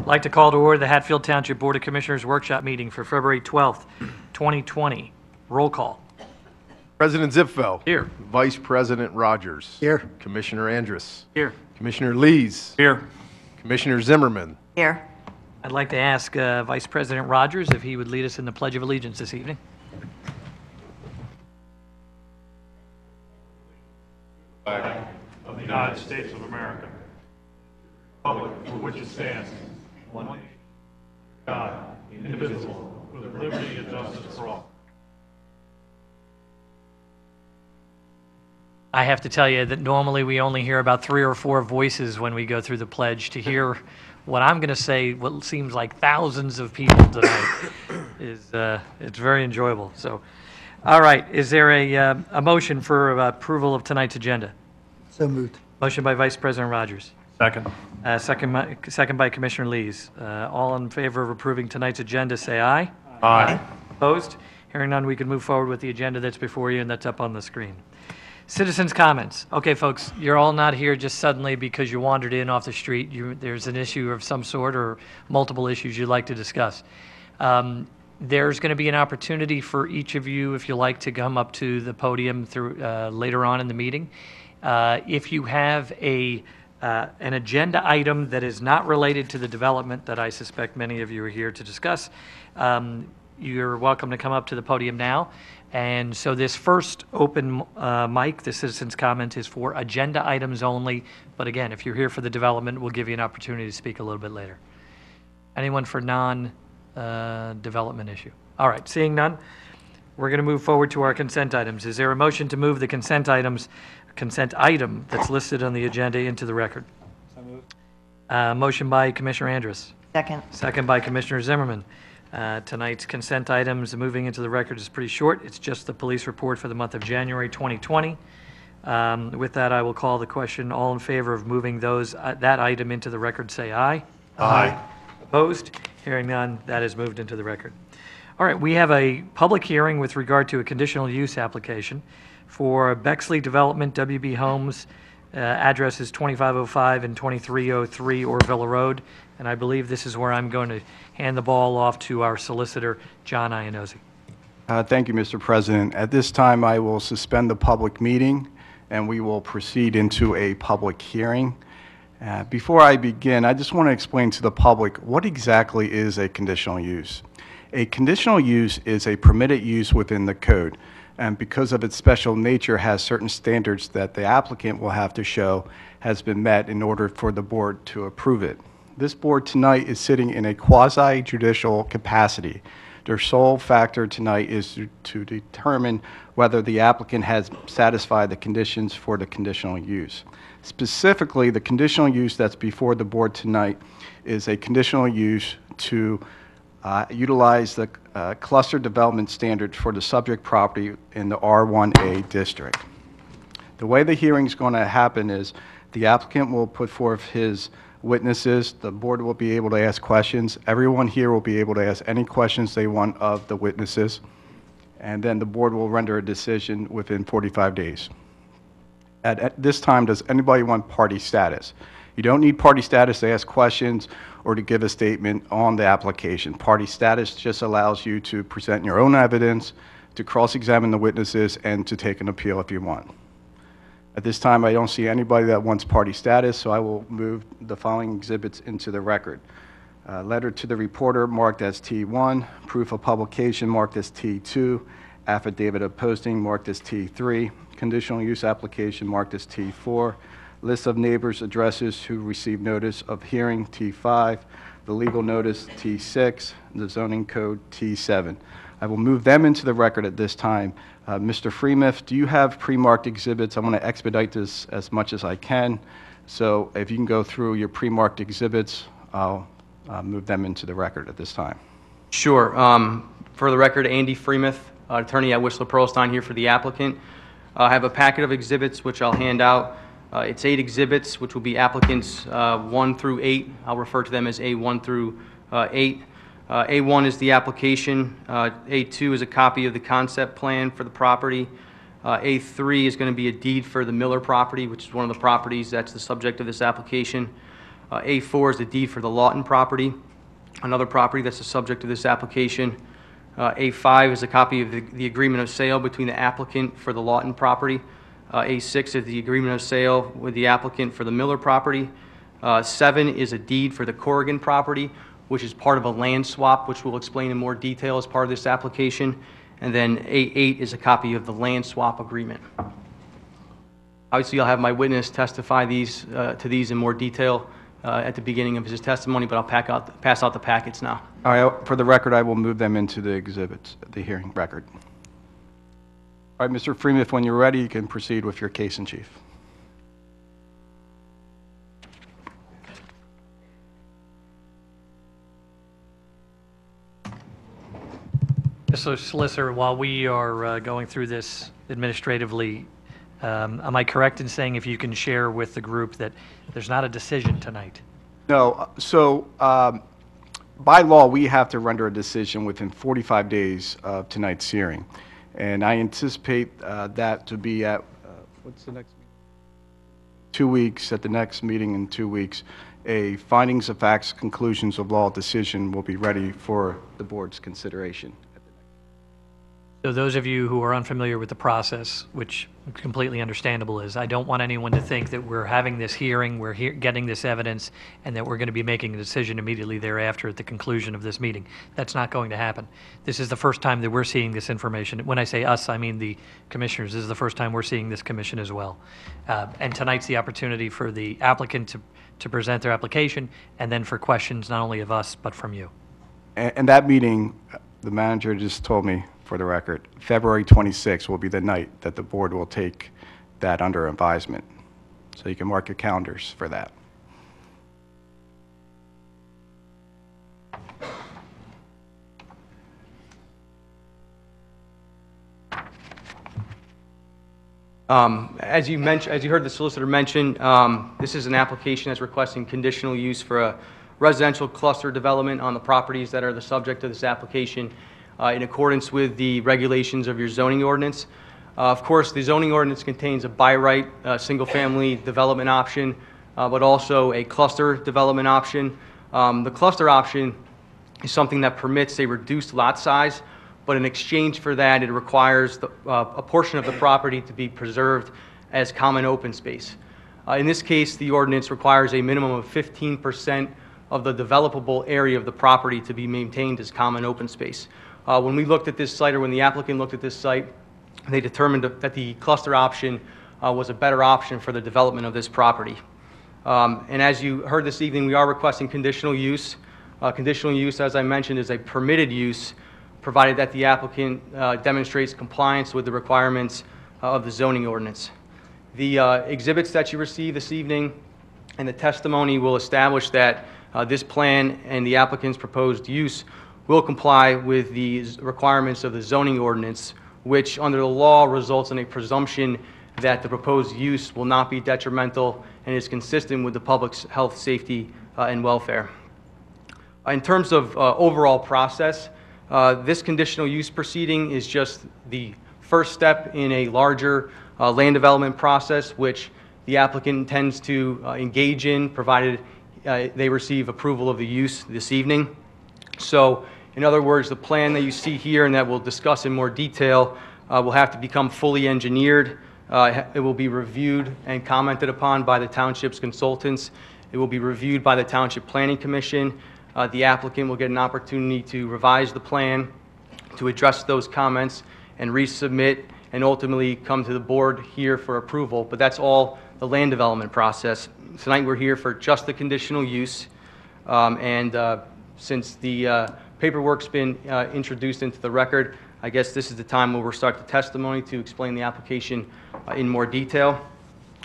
like to call to order the Hatfield Township Board of Commissioners Workshop Meeting for February 12th, 2020. Roll call. President Zipfel. Here. Vice President Rogers. Here. Commissioner Andrus. Here. Commissioner Lees. Here. Commissioner Zimmerman. Here. I'd like to ask Vice President Rogers if he would lead us in the Pledge of Allegiance this evening. Flag of the United States of America, republic for which it stands, one nation, God, indivisible, with liberty and justice for all. I have to tell you that normally we only hear about 3 or 4 voices when we go through the pledge. To hear what I'm going to say, what seems like thousands of people tonight, is it's very enjoyable. So, all right, is there a motion for approval of tonight's agenda? So moved. Motion by Vice President Rogers. Second. Second by Commissioner Lees. All in favor of approving tonight's agenda, say aye. Aye. Opposed? Hearing none, we can move forward with the agenda that's before you and that's up on the screen. Citizens' comments. Okay, folks, you're all not here just suddenly because you wandered in off the street. There's an issue of some sort or multiple issues you'd like to discuss. There's going to be an opportunity for each of you, if you like, to come up to the podium through later on in the meeting. If you have an agenda item that is not related to the development that I suspect many of you are here to discuss, you're welcome to come up to the podium now. And so this first open mic, the citizens' comment, is for agenda items only. But again, if you're here for the development, we'll give you an opportunity to speak a little bit later. Anyone for non-development issue? All right, seeing none, we're going to move forward to our consent items. Is there a motion to move the consent item that's listed on the agenda into the record? So moved. Motion by Commissioner Andrus. Second. Second by Commissioner Zimmerman. Tonight's consent items moving into the record is pretty short. It's just the police report for the month of January 2020. With that, I will call the question. All in favor of moving that item into the record, say aye. Aye. Opposed? Hearing none, that is moved into the record. All right, we have a public hearing with regard to a conditional use application for Bexley Development, WB Homes. Address is 2505 and 2303 Orville Road. And I believe this is where I'm going to hand the ball off to our solicitor, John Iannozzi. Thank you, Mr. President. At this time, I will suspend the public meeting, and we will proceed into a public hearing. Before I begin, I just want to explain to the public what exactly is a conditional use. A conditional use is a permitted use within the code, and because of its special nature, has certain standards that the applicant will have to show has been met in order for the board to approve it. This board tonight is sitting in a quasi-judicial capacity. Their sole factor tonight is to determine whether the applicant has satisfied the conditions for the conditional use. Specifically, the conditional use that's before the board tonight is a conditional use to utilize the cluster development standard for the subject property in the R1A district. The way the hearing is going to happen is the applicant will put forth his witnesses, the board will be able to ask questions, everyone here will be able to ask any questions they want of the witnesses, and then the board will render a decision within 45 days. At this time, does anybody want party status? You don't need party status to ask questions or to give a statement on the application. Party status just allows you to present your own evidence, to cross-examine the witnesses, and to take an appeal if you want. At this time, I don't see anybody that wants party status, so I will move the following exhibits into the record. Letter to the reporter marked as T1, proof of publication marked as T2, affidavit of posting marked as T3, conditional use application marked as T4, list of neighbors' addresses who received notice of hearing T5, the legal notice T6, the zoning code T7. I will move them into the record at this time. Mr. Freemuth, do you have pre-marked exhibits? I'm going to expedite this as much as I can. So if you can go through your pre-marked exhibits, I'll move them into the record at this time. Sure. For the record, Andy Freemuth, attorney at Whistler Pearlstein here for the applicant. I have a packet of exhibits which I'll hand out. It's 8 exhibits, which will be applicants 1 through 8. I'll refer to them as A1 through 8. A1 is the application. A2 is a copy of the concept plan for the property. A3 is going to be a deed for the Miller property, which is one of the properties that's the subject of this application. A4 is the deed for the Lawton property, another property that's the subject of this application. A5 is a copy of the agreement of sale between the applicant for the Lawton property. A6 is the agreement of sale with the applicant for the Miller property. 7 is a deed for the Corrigan property, which is part of a land swap, which we'll explain in more detail as part of this application. And then A8 is a copy of the land swap agreement. Obviously, I'll have my witness testify to these in more detail at the beginning of his testimony, but I'll pass out the packets now. All right, for the record, I will move them into the exhibits, the hearing record. All right, Mr. Freeman, when you're ready, you can proceed with your case in chief. So, Solicitor, while we are going through this administratively, am I correct in saying if you can share with the group that there's not a decision tonight? No, so by law, we have to render a decision within 45 days of tonight's hearing. And I anticipate that to be at, what's the next meeting? 2 weeks, at the next meeting in 2 weeks, a findings of facts, conclusions of law decision will be ready for the board's consideration. So those of you who are unfamiliar with the process, which completely understandable is, I don't want anyone to think that we're having this hearing, we're getting this evidence, and that we're going to be making a decision immediately thereafter at the conclusion of this meeting. That's not going to happen. This is the first time that we're seeing this information. When I say us, I mean the commissioners. This is the first time we're seeing this commission as well. And tonight's the opportunity for the applicant to present their application, and then for questions not only of us, but from you. And that meeting, the manager just told me, for the record, February 26th will be the night that the board will take that under advisement. So you can mark your calendars for that. As you heard the solicitor mention, this is an application that's requesting conditional use for a residential cluster development on the properties that are the subject of this application, in accordance with the regulations of your zoning ordinance. Of course, the zoning ordinance contains a by right single-family development option, but also a cluster development option. The cluster option is something that permits a reduced lot size, but in exchange for that, it requires a portion of the property to be preserved as common open space. In this case, the ordinance requires a minimum of 15% of the developable area of the property to be maintained as common open space. When we looked at this site, or when the applicant looked at this site, they determined that the cluster option was a better option for the development of this property. And as you heard this evening, we are requesting conditional use. Conditional use, as I mentioned, is a permitted use, provided that the applicant demonstrates compliance with the requirements of the zoning ordinance. The exhibits that you received this evening and the testimony will establish that this plan and the applicant's proposed use will comply with the requirements of the zoning ordinance, which under the law results in a presumption that the proposed use will not be detrimental and is consistent with the public's health, safety, and welfare. In terms of overall process, this conditional use proceeding is just the first step in a larger land development process, which the applicant intends to engage in, provided they receive approval of the use this evening. So, in other words, the plan that you see here and that we'll discuss in more detail will have to become fully engineered. It will be reviewed and commented upon by the township's consultants. It will be reviewed by the Township Planning Commission. The applicant will get an opportunity to revise the plan, to address those comments, and resubmit, and ultimately come to the board here for approval. But that's all the land development process. Tonight we're here for just the conditional use, since the paperwork's been introduced into the record, I guess this is the time where we'll start the testimony to explain the application in more detail.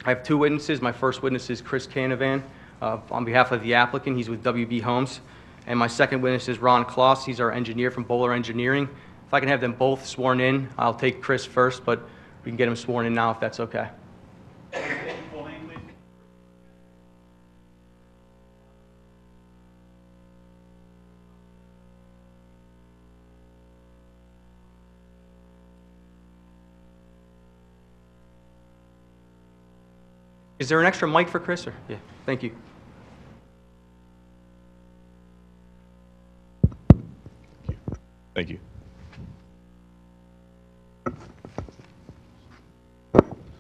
I have two witnesses. My first witness is Chris Canavan on behalf of the applicant. He's with WB Homes. And my second witness is Ron Kloss. He's our engineer from Bowler Engineering. If I can have them both sworn in, I'll take Chris first, but we can get him sworn in now if that's okay. Is there an extra mic for Chris? Or? Yeah, thank you. Thank you.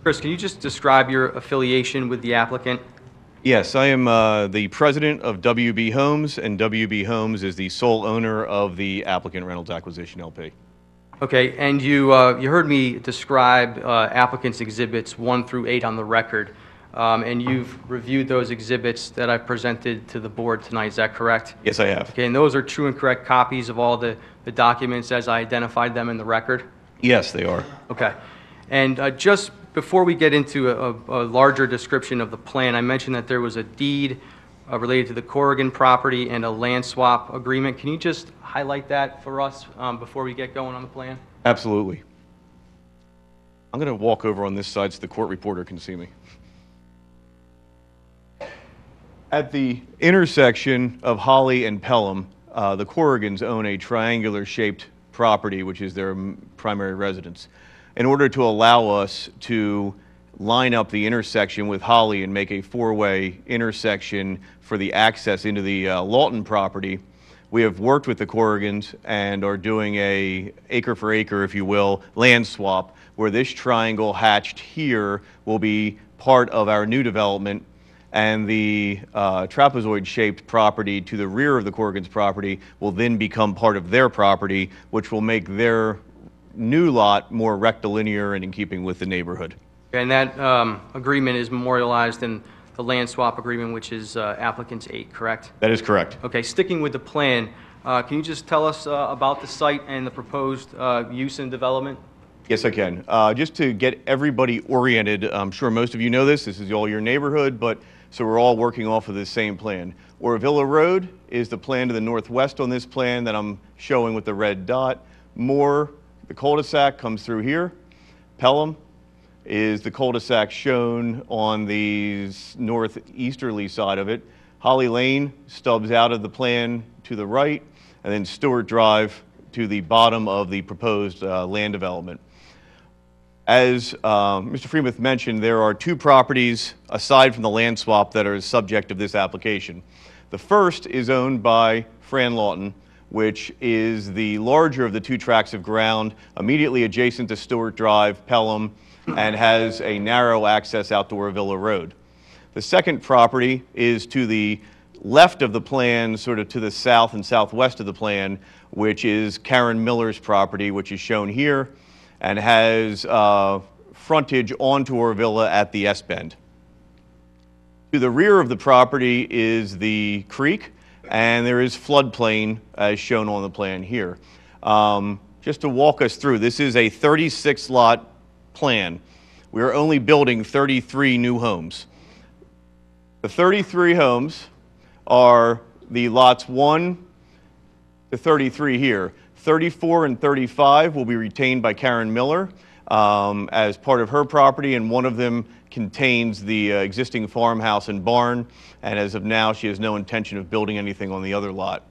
Chris, can you just describe your affiliation with the applicant? Yes, I am the president of WB Homes, and WB Homes is the sole owner of the applicant Reynolds Acquisition LP. Okay, and you heard me describe applicant's exhibits 1 through 8 on the record, and you've reviewed those exhibits that I presented to the board tonight, is that correct? Yes, I have. Okay, and those are true and correct copies of all the documents as I identified them in the record? Yes, they are. Okay. And just before we get into a larger description of the plan, I mentioned that there was a deed related to the Corrigan property and a land swap agreement. Can you just highlight that for us before we get going on the plan? Absolutely. I'm going to walk over on this side so the court reporter can see me. At the intersection of Holly and Pelham, the Corrigans own a triangular-shaped property, which is their primary residence. In order to allow us to line up the intersection with Holly and make a four-way intersection for the access into the Lawton property, we have worked with the Corrigans and are doing a acre for acre, if you will, land swap, where this triangle hatched here will be part of our new development, and the trapezoid-shaped property to the rear of the Corrigans' property will then become part of their property, which will make their new lot more rectilinear and in keeping with the neighborhood. And that agreement is memorialized in the land swap agreement, which is applicant's 8, correct? That is correct. Okay, sticking with the plan, can you just tell us about the site and the proposed use and development? Yes, I can. Just to get everybody oriented, I'm sure most of you know this is all your neighborhood, but so we're all working off of the same plan. Orvilla Road is the plan to the northwest on this plan that I'm showing with the red dot. Moore, the cul-de-sac comes through here. Pelham is the cul-de-sac shown on the northeasterly side of it. Holly Lane stubs out of the plan to the right, and then Stewart Drive to the bottom of the proposed land development. As Mr. Freemuth mentioned, there are 2 properties aside from the land swap that are subject of this application. The first is owned by Fran Lawton, which is the larger of the 2 tracts of ground immediately adjacent to Stewart Drive, Pelham, and has a narrow access out to Orvilla Road. The second property is to the left of the plan, sort of to the south and southwest of the plan, which is Karen Miller's property, which is shown here, and has frontage onto Orvilla at the S-bend. To the rear of the property is the creek, and there is floodplain as shown on the plan here. Just to walk us through, this is a 36-lot plan. We are only building 33 new homes. The 33 homes are the lots 1 to 33 here. 34 and 35 will be retained by Karen Miller as part of her property, and one of them contains the existing farmhouse and barn, and as of now, she has no intention of building anything on the other lot.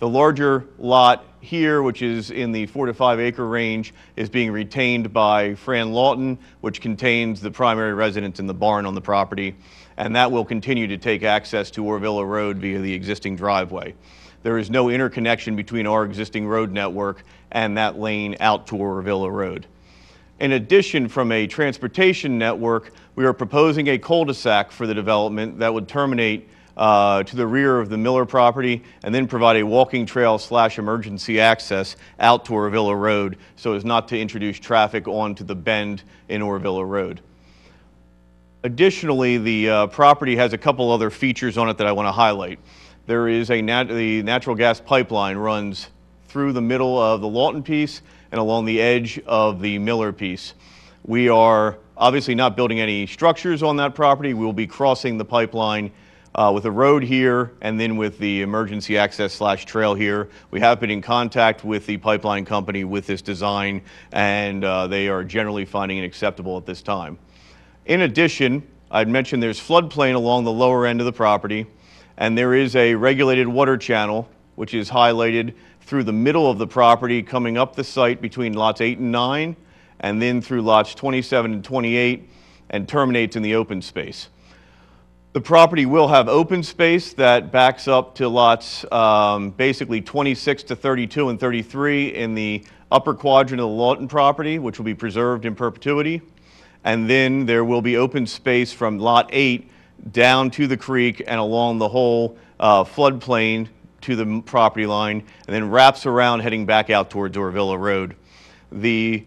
The larger lot here, which is in the 4 to 5 acre range, is being retained by Fran Lawton, which contains the primary residence in the barn on the property, and that will continue to take access to Orvilla Road via the existing driveway. There is no interconnection between our existing road network and that lane out to Orvilla Road. In addition, from a transportation network, we are proposing a cul-de-sac for the development that would terminate to the rear of the Miller property and then provide a walking trail / emergency access out to Orvilla Road so as not to introduce traffic onto the bend in Orvilla Road. Additionally, the property has a couple other features on it that I want to highlight. There is the natural gas pipeline runs through the middle of the Lawton piece and along the edge of the Miller piece. We are obviously not building any structures on that property. We will be crossing the pipeline with a road here and then with the emergency access / trail here. We have been in contact with the pipeline company with this design, and they are generally finding it acceptable at this time. In addition, I'd mentioned there's floodplain along the lower end of the property, and there is a regulated water channel, which is highlighted through the middle of the property, coming up the site between lots 8 and 9, and then through lots 27 and 28, and terminates in the open space. The property will have open space that backs up to lots basically 26 to 32 and 33 in the upper quadrant of the Lawton property, which will be preserved in perpetuity. And then there will be open space from lot 8 down to the creek and along the whole floodplain to the property line, and then wraps around heading back out towards Orvilla Road. The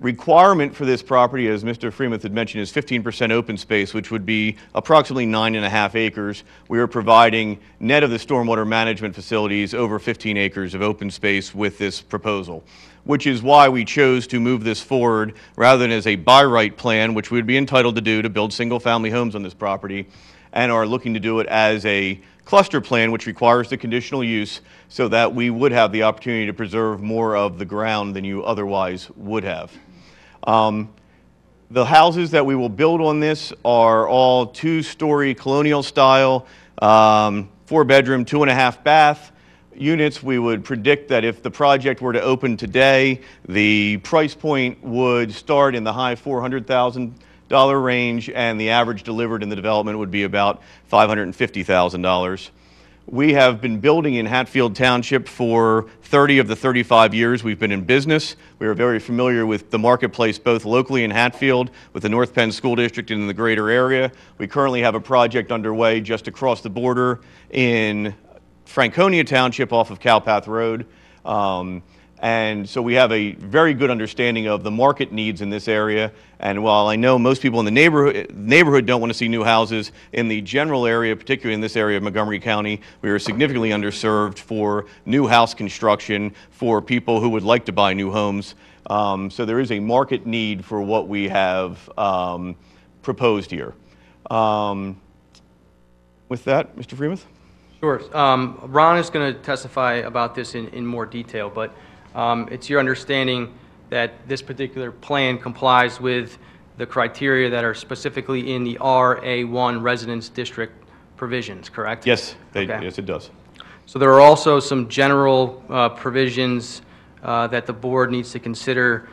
requirement for this property, as Mr. Freemuth had mentioned, is 15% open space, which would be approximately 9.5 acres. We are providing, net of the stormwater management facilities, over 15 acres of open space with this proposal, which is why we chose to move this forward rather than as a by right plan, which we would be entitled to do to build single-family homes on this property, and are looking to do it as a cluster plan, which requires the conditional use, so that we would have the opportunity to preserve more of the ground than you otherwise would have. The houses that we will build on this are all 2-story colonial style, 4-bedroom, 2.5-bath units. We would predict that if the project were to open today, the price point would start in the high $400,000 range, and the average delivered in the development would be about $550,000. We have been building in Hatfield Township for 30 of the 35 years we've been in business. We are very familiar with the marketplace both locally in Hatfield with the North Penn School District and in the greater area. We currently have a project underway just across the border in Franconia Township off of Cowpath Road. And so we have a very good understanding of the market needs in this area. And while I know most people in the neighborhood don't want to see new houses, in the general area, particularly in this area of Montgomery County, we are significantly underserved for new house construction for people who would like to buy new homes. So there is a market need for what we have proposed here. With that, Mr. Freemuth? Sure. Ron is going to testify about this in more detail, but it's your understanding that this particular plan complies with the criteria that are specifically in the RA1 Residence District provisions, correct? Yes, Okay. yes, it does. So there are also some general provisions that the board needs to consider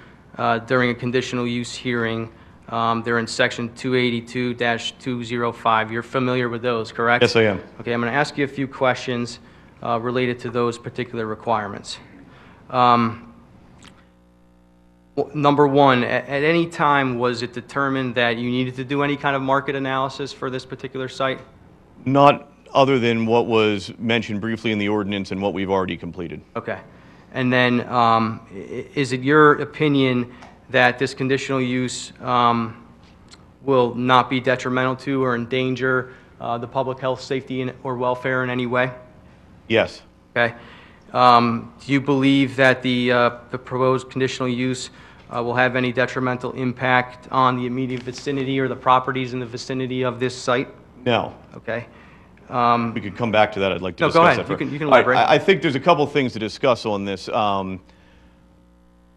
during a conditional use hearing. They're in section 282-205. You're familiar with those, correct? Yes, I am. Okay, I'm going to ask you a few questions related to those particular requirements. Number one, at any time was it determined that you needed to do any kind of market analysis for this particular site? Not other than what was mentioned briefly in the ordinance and what we've already completed. Okay. And then is it your opinion that this conditional use will not be detrimental to or endanger the public health, safety, or welfare in any way? Yes. Okay. Do you believe that the proposed conditional use will have any detrimental impact on the immediate vicinity or the properties in the vicinity of this site? No. Okay. We could come back to that. I'd like to No, discuss go ahead. that. You can All right, elaborate. I think there's a couple things to discuss on this. I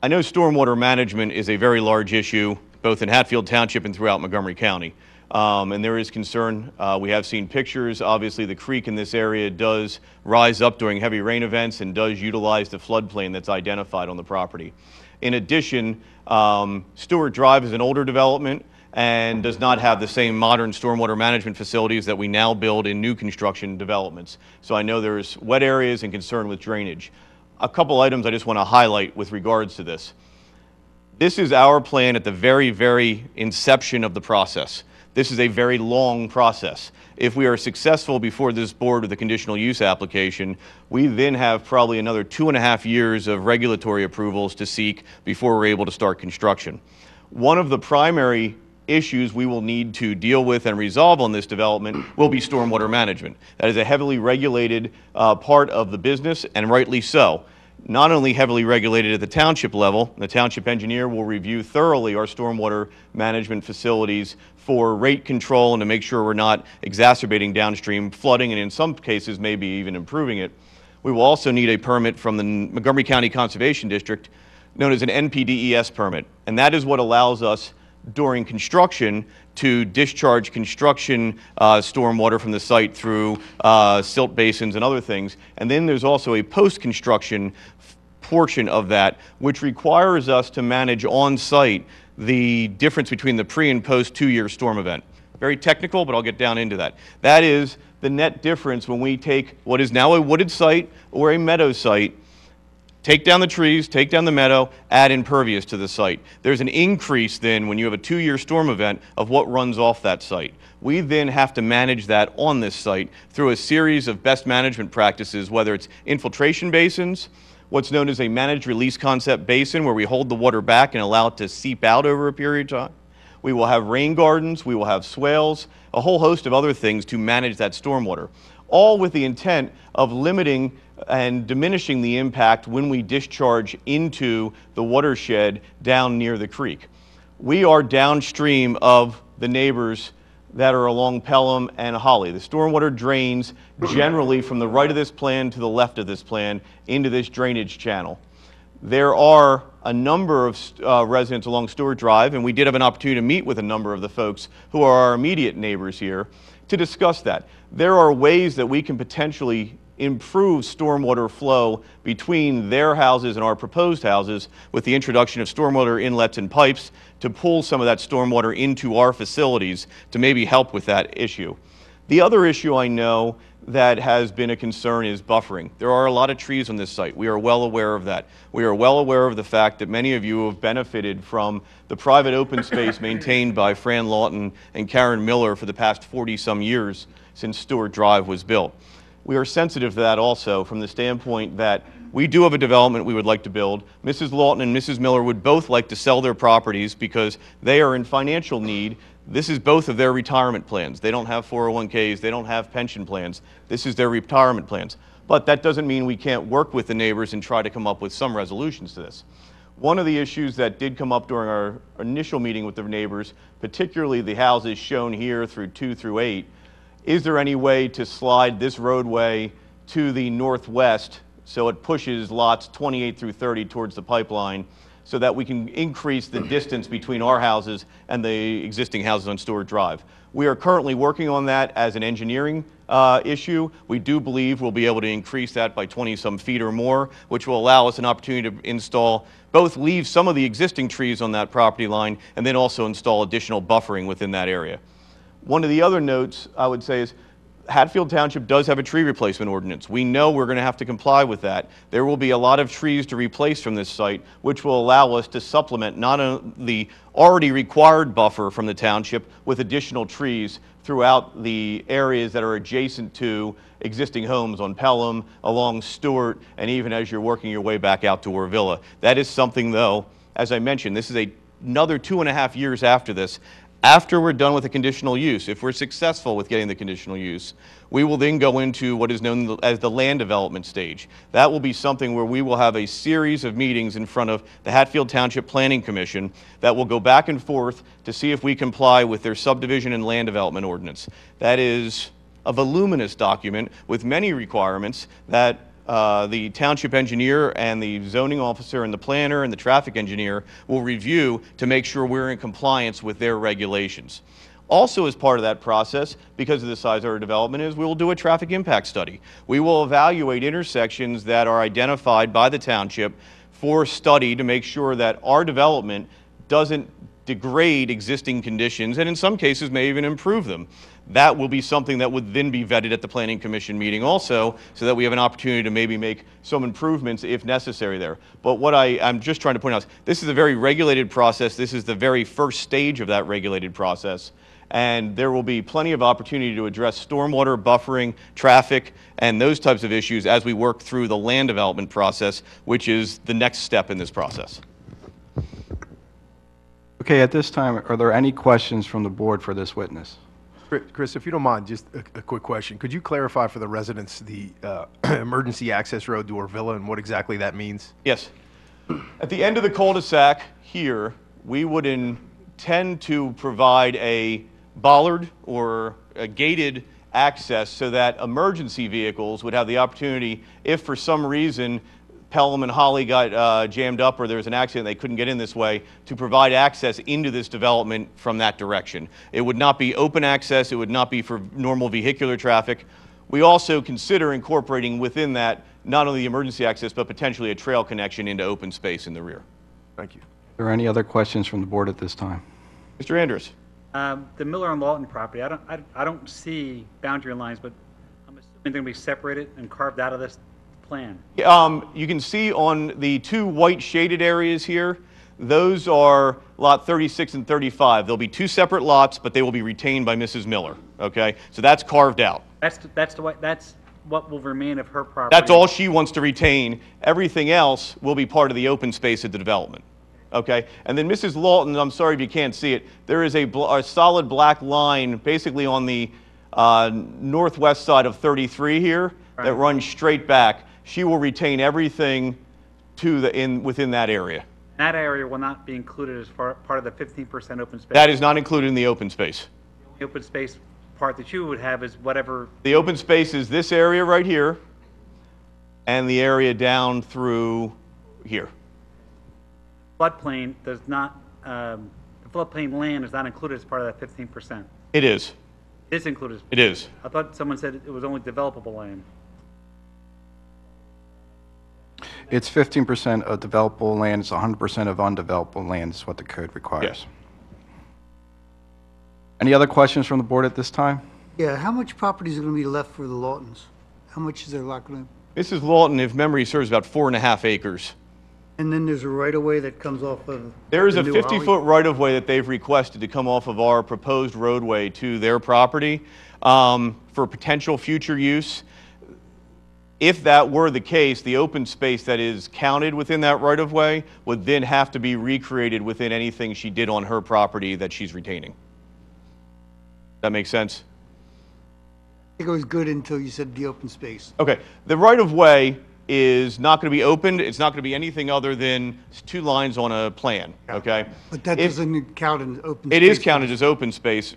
know stormwater management is a very large issue, both in Hatfield Township and throughout Montgomery County. And there is concern. We have seen pictures. Obviously, the creek in this area does rise up during heavy rain events and does utilize the floodplain that's identified on the property. In addition, Stewart Drive is an older development and does not have the same modern stormwater management facilities that we now build in new construction developments. So I know there's wet areas and concern with drainage. A couple items I just want to highlight with regards to this. This is our plan at the very, very inception of the process. This is a very long process. If we are successful before this board with a conditional use application, we then have probably another 2.5 years of regulatory approvals to seek before we're able to start construction. One of the primary issues we will need to deal with and resolve on this development will be stormwater management. That is a heavily regulated part of the business, and rightly so. Not only heavily regulated at the township level, the township engineer will review thoroughly our stormwater management facilities for rate control and to make sure we're not exacerbating downstream flooding and in some cases maybe even improving it. We will also need a permit from the Montgomery County Conservation District known as an NPDES permit, and that is what allows us during construction to discharge construction stormwater from the site through silt basins and other things. And then there's also a post-construction portion of that, which requires us to manage on-site the difference between the pre and post 2-year storm event. very technical, but I'll get down into that. That is the net difference when we take what is now a wooded site or a meadow site, take down the trees, take down the meadow, add impervious to the site. There's an increase then when you have a 2-year storm event of what runs off that site. We then have to manage that on this site through a series of best management practices, whether it's infiltration basins, what's known as a managed release concept basin, where we hold the water back and allow it to seep out over a period of time. We will have rain gardens, we will have swales, a whole host of other things to manage that stormwater, all with the intent of limiting and diminishing the impact when we discharge into the watershed down near the creek. We are downstream of the neighbors that are along Pelham and Holly. The stormwater drains generally from the right of this plan to the left of this plan into this drainage channel. There are a number of residents along Stewart Drive, and we did have an opportunity to meet with a number of the folks who are our immediate neighbors here to discuss that. There are ways that we can potentially improve stormwater flow between their houses and our proposed houses with the introduction of stormwater inlets and pipes to pull some of that stormwater into our facilities to maybe help with that issue. The other issue I know that has been a concern is buffering. There are a lot of trees on this site. We are well aware of that. We are well aware of the fact that many of you have benefited from the private open space maintained by Fran Lawton and Karen Miller for the past 40-some years since Stewart Drive was built. We are sensitive to that also from the standpoint that we do have a development we would like to build. Mrs. Lawton and Mrs. Miller would both like to sell their properties because they are in financial need. This is both of their retirement plans. They don't have 401ks, they don't have pension plans. This is their retirement plans. But that doesn't mean we can't work with the neighbors and try to come up with some resolutions to this. One of the issues that did come up during our initial meeting with the neighbors, particularly the houses shown here through 2 through 8, is there any way to slide this roadway to the northwest so it pushes lots 28 through 30 towards the pipeline so that we can increase the distance between our houses and the existing houses on Stewart Drive? We are currently working on that as an engineering issue. We do believe we'll be able to increase that by 20-some feet or more, which will allow us an opportunity to install, both leave some of the existing trees on that property line and then also install additional buffering within that area. One of the other notes I would say is Hatfield Township does have a tree replacement ordinance. We know we're going to have to comply with that. There will be a lot of trees to replace from this site, which will allow us to supplement not only the already required buffer from the township with additional trees throughout the areas that are adjacent to existing homes on Pelham, along Stewart, and even as you're working your way back out to Orvilla. That is something, though, as I mentioned, this is another 2.5 years after this. After we're done with the conditional use, if we're successful with getting the conditional use, we will then go into what is known as the land development stage. That will be something where we will have a series of meetings in front of the Hatfield Township Planning Commission that will go back and forth to see if we comply with their subdivision and land development ordinance. That is a voluminous document with many requirements that the township engineer and the zoning officer and the planner and the traffic engineer will review to make sure we're in compliance with their regulations. Also, as part of that process, because of the size of our development is, we will do a traffic impact study. We will evaluate intersections that are identified by the township for study to make sure that our development doesn't degrade existing conditions and in some cases may even improve them. That will be something that would then be vetted at the Planning Commission meeting also, so that we have an opportunity to maybe make some improvements if necessary there. But what I'm just trying to point out is this is a very regulated process. This is the very first stage of that regulated process. And there will be plenty of opportunity to address stormwater, buffering, traffic, and those types of issues as we work through the land development process, which is the next step in this process. Okay, at this time, are there any questions from the board for this witness? Chris, if you don't mind, just a quick question. Could you clarify for the residents the emergency access road to Orvilla and what exactly that means? Yes. At the end of the cul-de-sac here, we would intend to provide a bollard or a gated access so that emergency vehicles would have the opportunity, if for some reason Pelham and Holly got jammed up or there was an accident, they couldn't get in this way, to provide access into this development from that direction. It would not be open access. It would not be for normal vehicular traffic. We also consider incorporating within that not only the emergency access, but potentially a trail connection into open space in the rear. Thank you. Are there any other questions from the board at this time? Mr. Andrews. The Miller and Lawton property, I don't see boundary lines, but I'm assuming they're going to be separated and carved out of this plan. You can see on the two white shaded areas here, those are lot 36 and 35. There'll be two separate lots, but they will be retained by Mrs. Miller, okay? So that's carved out. That's what will remain of her property. That's all she wants to retain. Everything else will be part of the open space of the development, okay? And then Mrs. Lawton, I'm sorry if you can't see it, there is a solid black line basically on the northwest side of 33 here that runs straight back. She will retain everything within that area. That area will not be included as part of the 15% open space. That is not included in the open space. The open space part that you would have is whatever. The open space is this area right here and the area down through here. Floodplain does not, the floodplain land is not included as part of that 15%. It is. It is included. It is. I thought someone said it was only developable land. It's 15% of developable land, it's 100% of undevelopable land is what the code requires. Yes. Any other questions from the board at this time? Yeah, how much property is going to be left for the Lawtons? How much is there lot going to? Mrs. Lawton, if memory serves, about 4.5 acres. And then there's a right-of-way that comes off of. There is the a new 50-foot right-of-way that they've requested to come off of our proposed roadway to their property for potential future use. If that were the case, the open space that is counted within that right-of-way would then have to be recreated within anything she did on her property that she's retaining. That makes sense? I think it was good until you said the open space. Okay, the right-of-way is not going to be opened. It's not going to be anything other than two lines on a plan, okay? But that doesn't count as open space. It is counted as open space,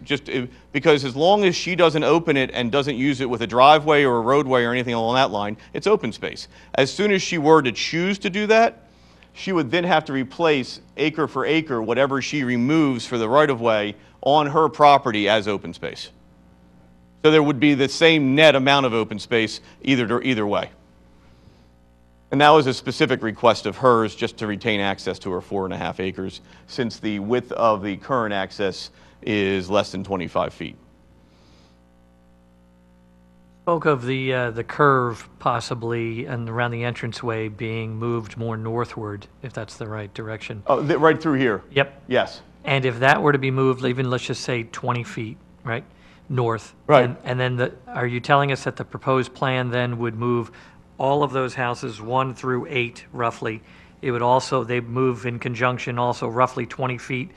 because as long as she doesn't open it and doesn't use it with a driveway or a roadway or anything along that line, it's open space. As soon as she were to choose to do that, she would then have to replace acre for acre whatever she removes for the right-of-way on her property as open space. So there would be the same net amount of open space either way. And that was a specific request of hers, just to retain access to her 4.5 acres, since the width of the current access is less than 25 feet. Spoke of the curve possibly and around the entranceway being moved more northward, if that's the right direction. Oh, right through here? Yep. Yes. And if that were to be moved, even let's just say 20 feet, right, north. Right. And then are you telling us that the proposed plan then would move all of those houses 1 through 8 roughly? It would also, they move in conjunction also roughly 20 feet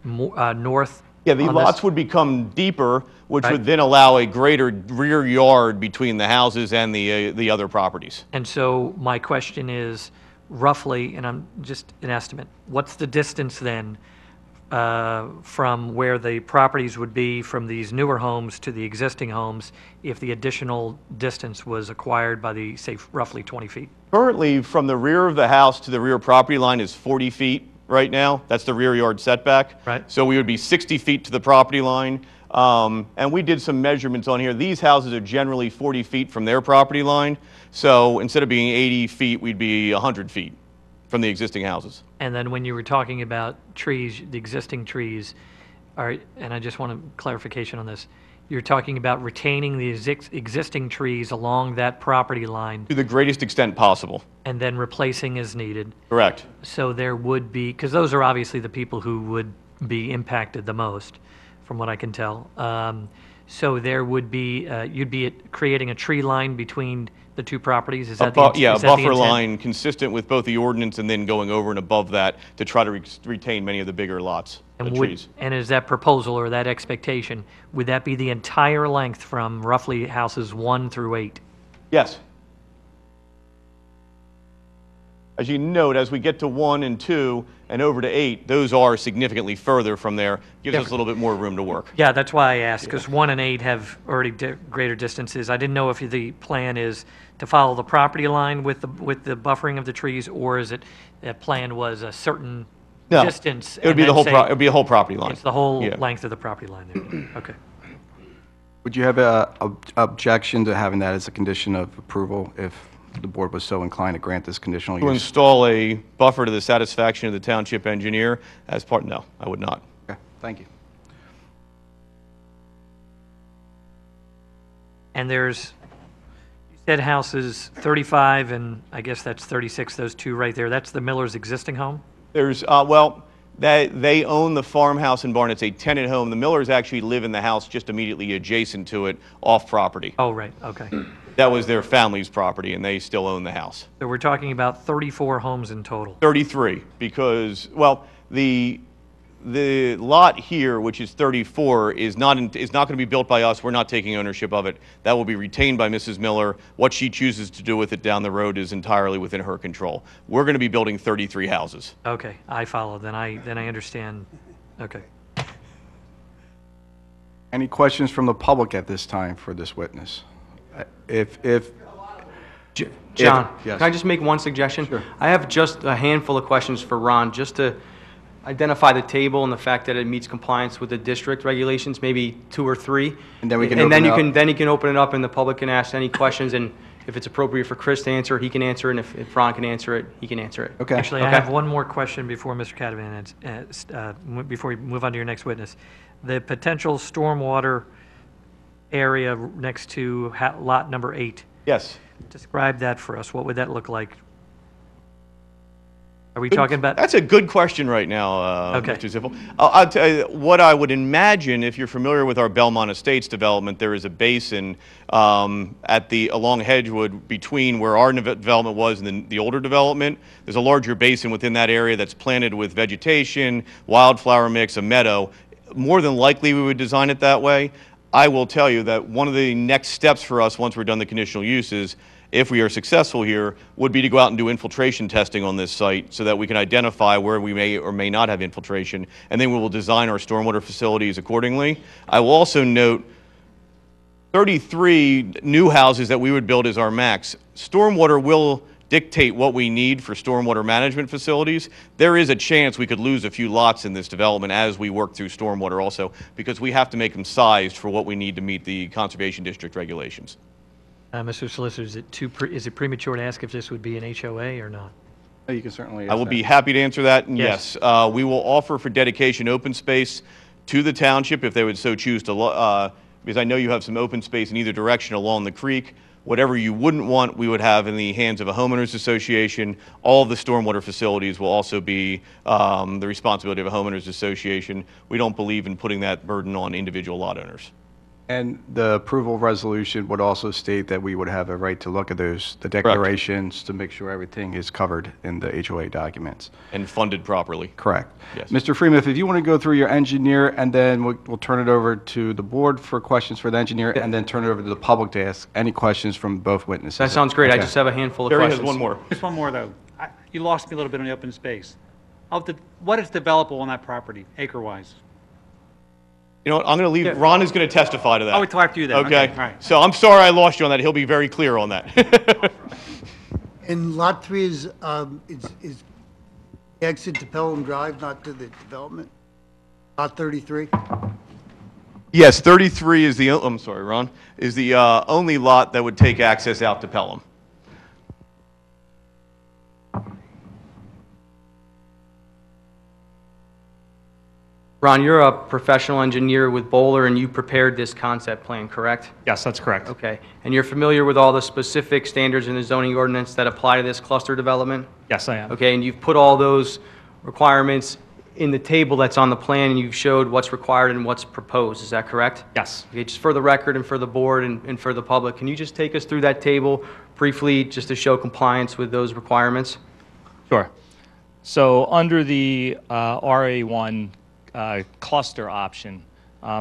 north? Yeah, the lots would become deeper, which would then allow a greater rear yard between the houses and the other properties. And so my question is roughly, and I'm just an estimate, what's the distance then from where the properties would be from these newer homes to the existing homes if the additional distance was acquired by the, say, roughly 20 feet? Currently, from the rear of the house to the rear property line is 40 feet right now. That's the rear yard setback. Right. So we would be 60 feet to the property line. And we did some measurements on here. These houses are generally 40 feet from their property line. So instead of being 80 feet, we'd be 100 feet from the existing houses. And then when you were talking about trees, the existing trees, and I just want a clarification on this, you're talking about retaining the existing trees along that property line To the greatest extent possible. and then replacing as needed. Correct. So there would be, because those are obviously the people who would be impacted the most, from what I can tell. So there would be, you'd be creating a tree line between the two properties? Is that the Yeah, a is that the buffer intent? line consistent with both the ordinance and then going over and above that to try to retain many of the bigger lots, the trees. And is that proposal or that expectation, would that be the entire length from roughly houses 1 through 8? Yes. As you note, as we get to 1 and 2 and over to 8, those are significantly further from there. Gives us a little bit more room to work. Yeah, that's why I asked, because 1 and 8 have already greater distances. I didn't know if the plan is to follow the property line with the buffering of the trees, or is it, that plan was a certain No, distance? it would be and the then whole say it would be a whole property line. It's the whole Yeah. length of the property line there. Okay. Would you have a objection to having that as a condition of approval if the board was so inclined to grant this conditional To use? install a buffer to the satisfaction of the township engineer as part, no, I would not. Okay, thank you. And there's, you said houses 35, and I guess that's 36, those two right there. That's the Miller's existing home? There's, well, they own the farmhouse and barn. It's a tenant home. The Millers actually live in the house just immediately adjacent to it, off property. Oh, right, okay. That was their family's property, and they still own the house. So we're talking about 34 homes in total. 33, because, well, the lot here, which is 34, is not going to be built by us. We're not taking ownership of it. That will be retained by Mrs. Miller. What she chooses to do with it down the road is entirely within her control. We're going to be building 33 houses. Okay, I follow, then I understand, okay. Any questions from the public at this time for this witness? John, yes. can I just make one suggestion? Sure. I have just a handful of questions for Ron, just to identify the table and the fact that it meets compliance with the district regulations, maybe 2 or 3. And then we can And then open it up. then you can open it up and the public can ask any questions, and if it's appropriate for Chris to answer it, he can answer it, and if Ron can answer it, he can answer it. Okay. Actually, I Okay. have one more question before Mr. Cadavan, before we move on to your next witness. The potential stormwater area next to lot number 8. Yes. Describe that for us. What would that look like? Are we talking about? That's a good question right now, Okay. Mr. Ziffel. I'll tell you what I would imagine. If you're familiar with our Belmont Estates development, there is a basin along Hedgewood between where our development was and the older development. There's a larger basin within that area that's planted with vegetation, wildflower mix, a meadow. More than likely, we would design it that way. I will tell you that one of the next steps for us once we're done the conditional uses, if we are successful here, would be to go out and do infiltration testing on this site so that we can identify where we may or may not have infiltration, and then we will design our stormwater facilities accordingly. I will also note 33 new houses that we would build is our max. Stormwater will dictate what we need for stormwater management facilities. There is a chance we could lose a few lots in this development as we work through stormwater also, because we have to make them sized for what we need to meet the Conservation District regulations. Mr. Solicitor, is it premature to ask if this would be an HOA or not? Oh, you can certainly I will be happy to answer that, and Yes. yes, we will offer for dedication open space to the township if they would so choose to, because I know you have some open space in either direction along the creek. Whatever you wouldn't want, we would have in the hands of a homeowners association. All of the stormwater facilities will also be the responsibility of a homeowners association. We don't believe in putting that burden on individual lot owners. And the approval resolution would also state that we would have a right to look at the declarations to make sure everything is covered in the HOA documents. And funded properly. Correct. Yes. Mr. Freeman, if you want to go through your engineer, and then we'll turn it over to the board for questions for the engineer, and then turn it over to the public to ask any questions from both witnesses. That sounds great. I Okay. just have a handful of Barry questions. has one more. Just one more, though. You lost me a little bit on the open space. What is developable on that property, acre-wise? You know what, I'm going to leave, Ron is going to testify to that. I'll wait till after you then. Okay. All right. So I'm sorry I lost you on that. He'll be very clear on that. And lot 3 is exit to Pelham Drive, not to the development? Lot 33? Yes, 33 is I'm sorry, Ron, is the only lot that would take access out to Pelham. Ron, you're a professional engineer with Bowler, and you prepared this concept plan, correct? Yes, that's correct. Okay. And you're familiar with all the specific standards in the zoning ordinance that apply to this cluster development? Yes, I am. Okay, and you've put all those requirements in the table that's on the plan, and you've showed what's required and what's proposed, is that correct? Yes. Okay, just for the record and for the board and for the public, can you just take us through that table briefly, just to show compliance with those requirements? Sure. So under the RA1 cluster option,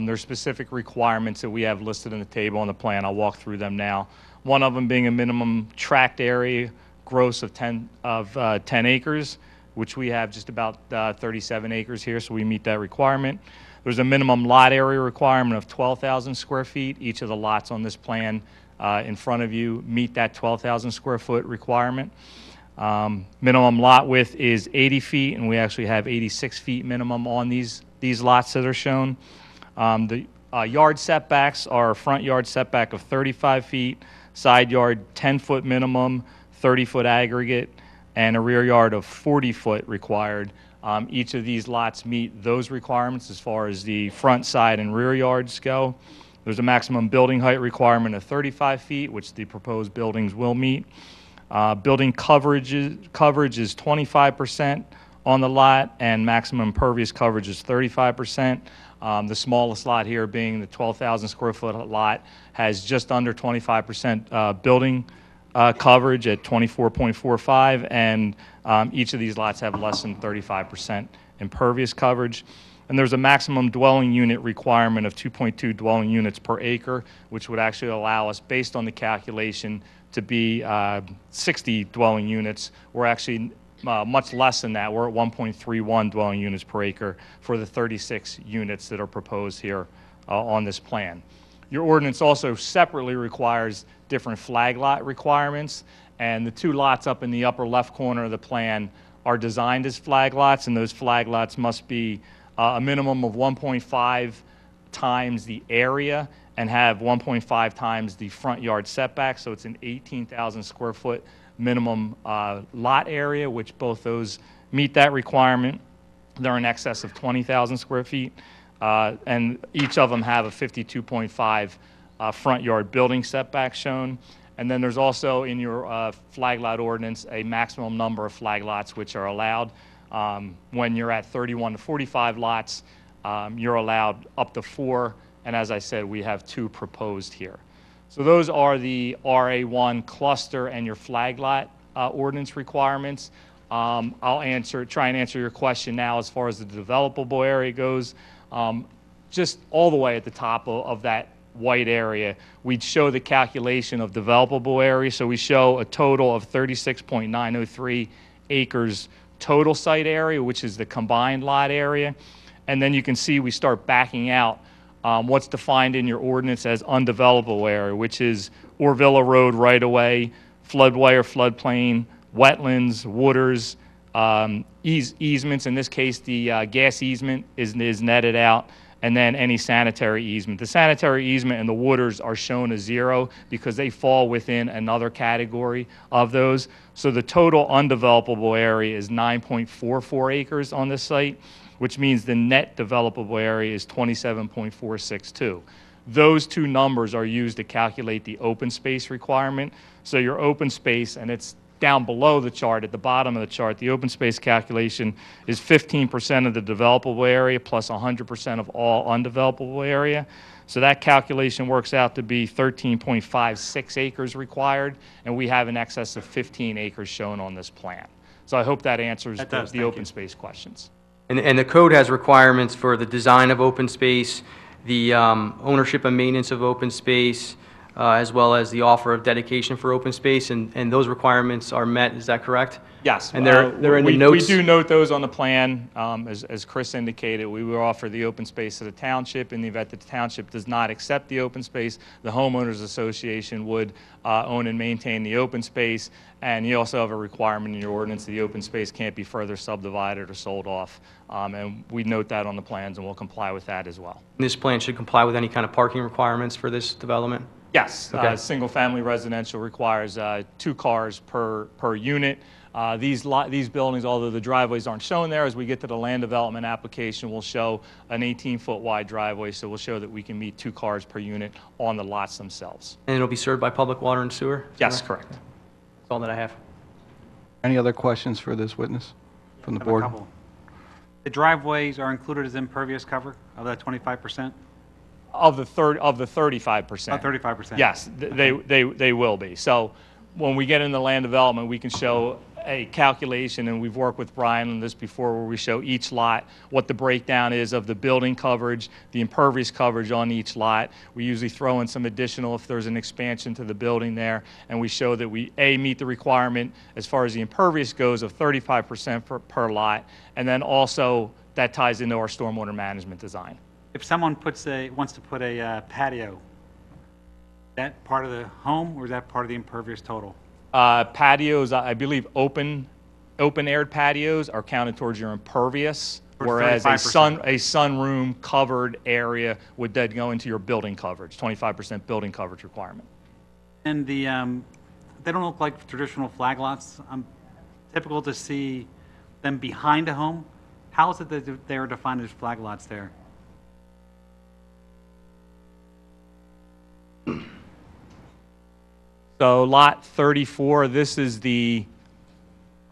there's specific requirements that we have listed in the table on the plan. I'll walk through them now. One of them being a minimum tract area gross of 10 acres, which we have just about 37 acres here, so we meet that requirement. There's a minimum lot area requirement of 12,000 square feet. Each of the lots on this plan in front of you meet that 12,000 square foot requirement. Minimum lot width is 80 feet, and we actually have 86 feet minimum on these lots that are shown. The yard setbacks are a front yard setback of 35 feet, side yard 10-foot minimum, 30-foot aggregate, and a rear yard of 40-foot required. Each of these lots meet those requirements as far as the front, side, and rear yards go. There's a maximum building height requirement of 35 feet, which the proposed buildings will meet. Building coverage is 25% on the lot, and maximum impervious coverage is 35%. The smallest lot here being the 12,000 square foot lot has just under 25% building coverage at 24.45, and each of these lots have less than 35% impervious coverage. And there's a maximum dwelling unit requirement of 2.2 dwelling units per acre, which would actually allow us, based on the calculation, to be 60 dwelling units. We're actually much less than that. We're at 1.31 dwelling units per acre for the 36 units that are proposed here on this plan. Your ordinance also separately requires different flag lot requirements, and the two lots up in the upper left corner of the plan are designed as flag lots, and those flag lots must be a minimum of 1.5 times the area and have 1.5 times the front yard setback, so it's an 18,000 square foot minimum lot area, which both those meet that requirement. They're in excess of 20,000 square feet, and each of them have a 52.5 front yard building setback shown. And then there's also in your flag lot ordinance a maximum number of flag lots which are allowed. When you're at 31 to 45 lots, you're allowed up to 4, and as I said, we have 2 proposed here. So those are the RA1 cluster and your flag lot ordinance requirements. I'll try and answer your question now as far as the developable area goes. Just all the way at the top of that white area, we'd show the calculation of developable area. So we show a total of 36.903 acres total site area, which is the combined lot area. And then you can see we start backing out what's defined in your ordinance as undevelopable area, which is Orvilla Road right-of-way, floodway or floodplain, wetlands, waters, easements. In this case, the gas easement is netted out, and then any sanitary easement. The sanitary easement and the waters are shown as 0 because they fall within another category of those. So the total undevelopable area is 9.44 acres on this site, which means the net developable area is 27.462. Those two numbers are used to calculate the open space requirement. So your open space, and it's down below the chart, at the bottom of the chart, the open space calculation is 15% of the developable area plus 100% of all undevelopable area. So that calculation works out to be 13.56 acres required, and we have in excess of 15 acres shown on this plan. So I hope that answers the open space questions. And the code has requirements for the design of open space, the ownership and maintenance of open space, as well as the offer of dedication for open space, and those requirements are met. Is that correct? Yes. And they're in the notes? We do note those on the plan. As Chris indicated, we will offer the open space to the township. In the event that the township does not accept the open space, the homeowners association would own and maintain the open space. And you also have a requirement in your ordinance that the open space can't be further subdivided or sold off. And we note that on the plans, and we'll comply with that as well. This plan should comply with any kind of parking requirements for this development? Yes. Okay. Single-family residential requires 2 cars per unit. These buildings, although the driveways aren't shown there, as we get to the land development application, we'll show an 18-foot wide driveway, so we'll show that we can meet 2 cars per unit on the lots themselves. And it'll be served by public water and sewer? Yes, correct. That's all that I have. Any other questions for this witness from the board? The driveways are included as impervious cover of that 25%? Of the 35%. Oh, 35%. Yes, they will be. So when we get into land development, we can show a calculation, and we've worked with Brian on this before, where we show each lot, what the breakdown is of the building coverage, the impervious coverage on each lot. We usually throw in some additional if there's an expansion to the building there, and we show that we, A, meet the requirement as far as the impervious goes of 35% per lot, and then also that ties into our stormwater management design. If someone wants to put a patio, that part of the home, or is that part of the impervious total? Patios, I believe open-aired patios are counted towards your impervious, whereas a sunroom covered area would then go into your building coverage, 25% building coverage requirement. And they don't look like traditional flag lots. Typical to see them behind a home. How is it that they are defined as flag lots there? So lot 34, this is the,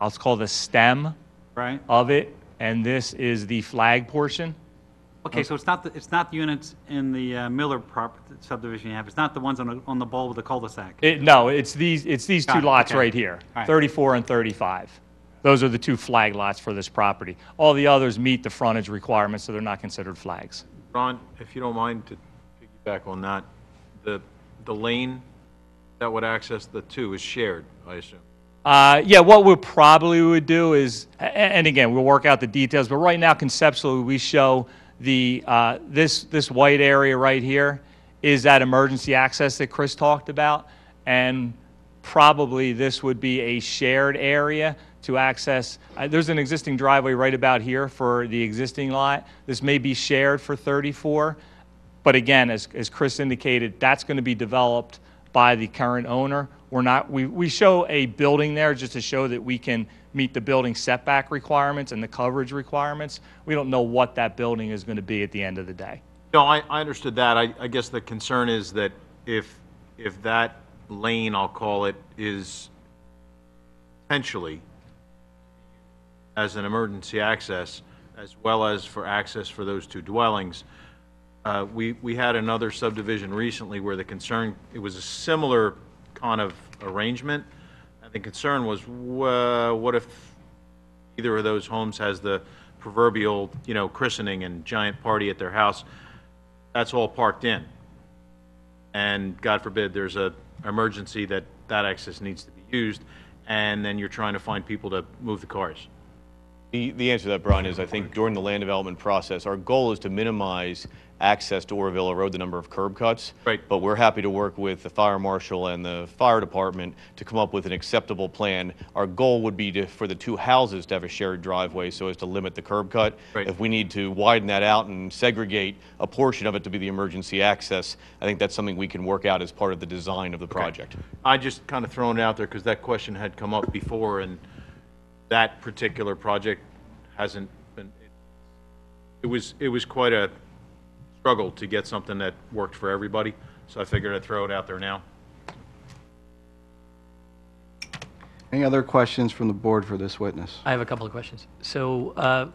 I'll call the stem Right? of it, and this is the flag portion. Okay, so it's not the units in the Miller subdivision you have, it's not the ones on the bowl with the cul-de-sac? No, it's these Got two it, lots okay. right here, All right. 34 and 35. Those are the two flag lots for this property. All the others meet the frontage requirements, so they're not considered flags. Ron, if you don't mind to piggyback on that, the lane that would access the two is shared, I assume? Yeah, what we probably would do is, and again, we'll work out the details, but right now conceptually, we show this white area right here is that emergency access that Chris talked about, and probably this would be a shared area to access. There's an existing driveway right about here for the existing lot. This may be shared for 34, but again, as Chris indicated, that's going to be developed by the current owner. We show a building there just to show that we can meet the building setback requirements and the coverage requirements. We don't know what that building is going to be at the end of the day. No, I understood that. I guess the concern is that if that lane, I'll call it, is potentially as an emergency access, as well as for access for those two dwellings, we had another subdivision recently where the concern, it was a similar kind of arrangement, and the concern was, what if either of those homes has the proverbial, christening and giant party at their house? That's all parked in, and God forbid there's a emergency that access needs to be used, and then you're trying to find people to move the cars. The answer to that, Brian, is I think during the land development process, our goal is to minimize access to Orvilla Road, the number of curb cuts. Right. But we're happy to work with the fire marshal and the fire department to come up with an acceptable plan. Our goal would be for the two houses to have a shared driveway so as to limit the curb cut. Right. If we need to widen that out and segregate a portion of it to be the emergency access, I think that's something we can work out as part of the design of the project. I just kind of thrown it out there because that question had come up before, and that particular project hasn't been, it was quite a struggle to get something that worked for everybody, so I figured I'd throw it out there now. Any other questions from the board for this witness? I have a couple of questions. So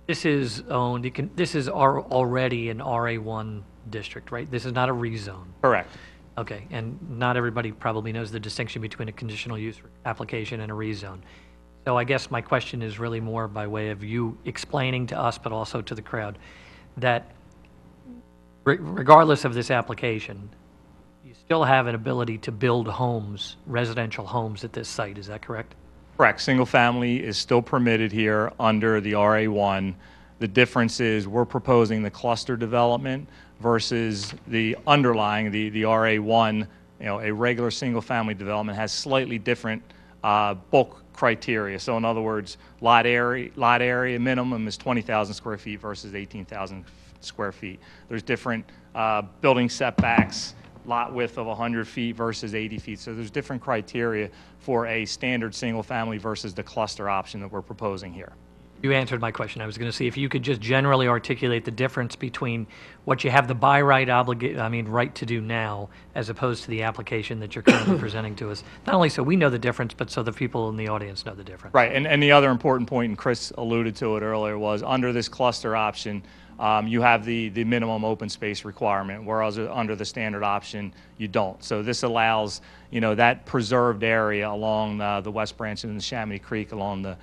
this is owned, this is already an RA1 district, right? This is not a rezone. Correct. Okay, and not everybody probably knows the distinction between a conditional use application and a rezone. So I guess my question is really more by way of you explaining to us, but also to the crowd, that regardless of this application, you still have an ability to build homes, residential homes at this site, is that correct? Correct. Single family is still permitted here under the RA1. The difference is we're proposing the cluster development versus the underlying, the RA1, a regular single family development has slightly different bulk criteria. So in other words, lot area minimum is 20,000 square feet versus 18,000 square feet. There's different building setbacks, lot width of 100 feet versus 80 feet. So there's different criteria for a standard single family versus the cluster option that we're proposing here. You answered my question. I was going to see if you could just generally articulate the difference between what you have the by right right to do now, as opposed to the application that you're currently presenting to us. Not only so we know the difference, but so the people in the audience know the difference. Right, and the other important point, and Chris alluded to it earlier, was under this cluster option, you have the minimum open space requirement, whereas under the standard option, you don't. So this allows, that preserved area along the West Branch and the Chamonix Creek along the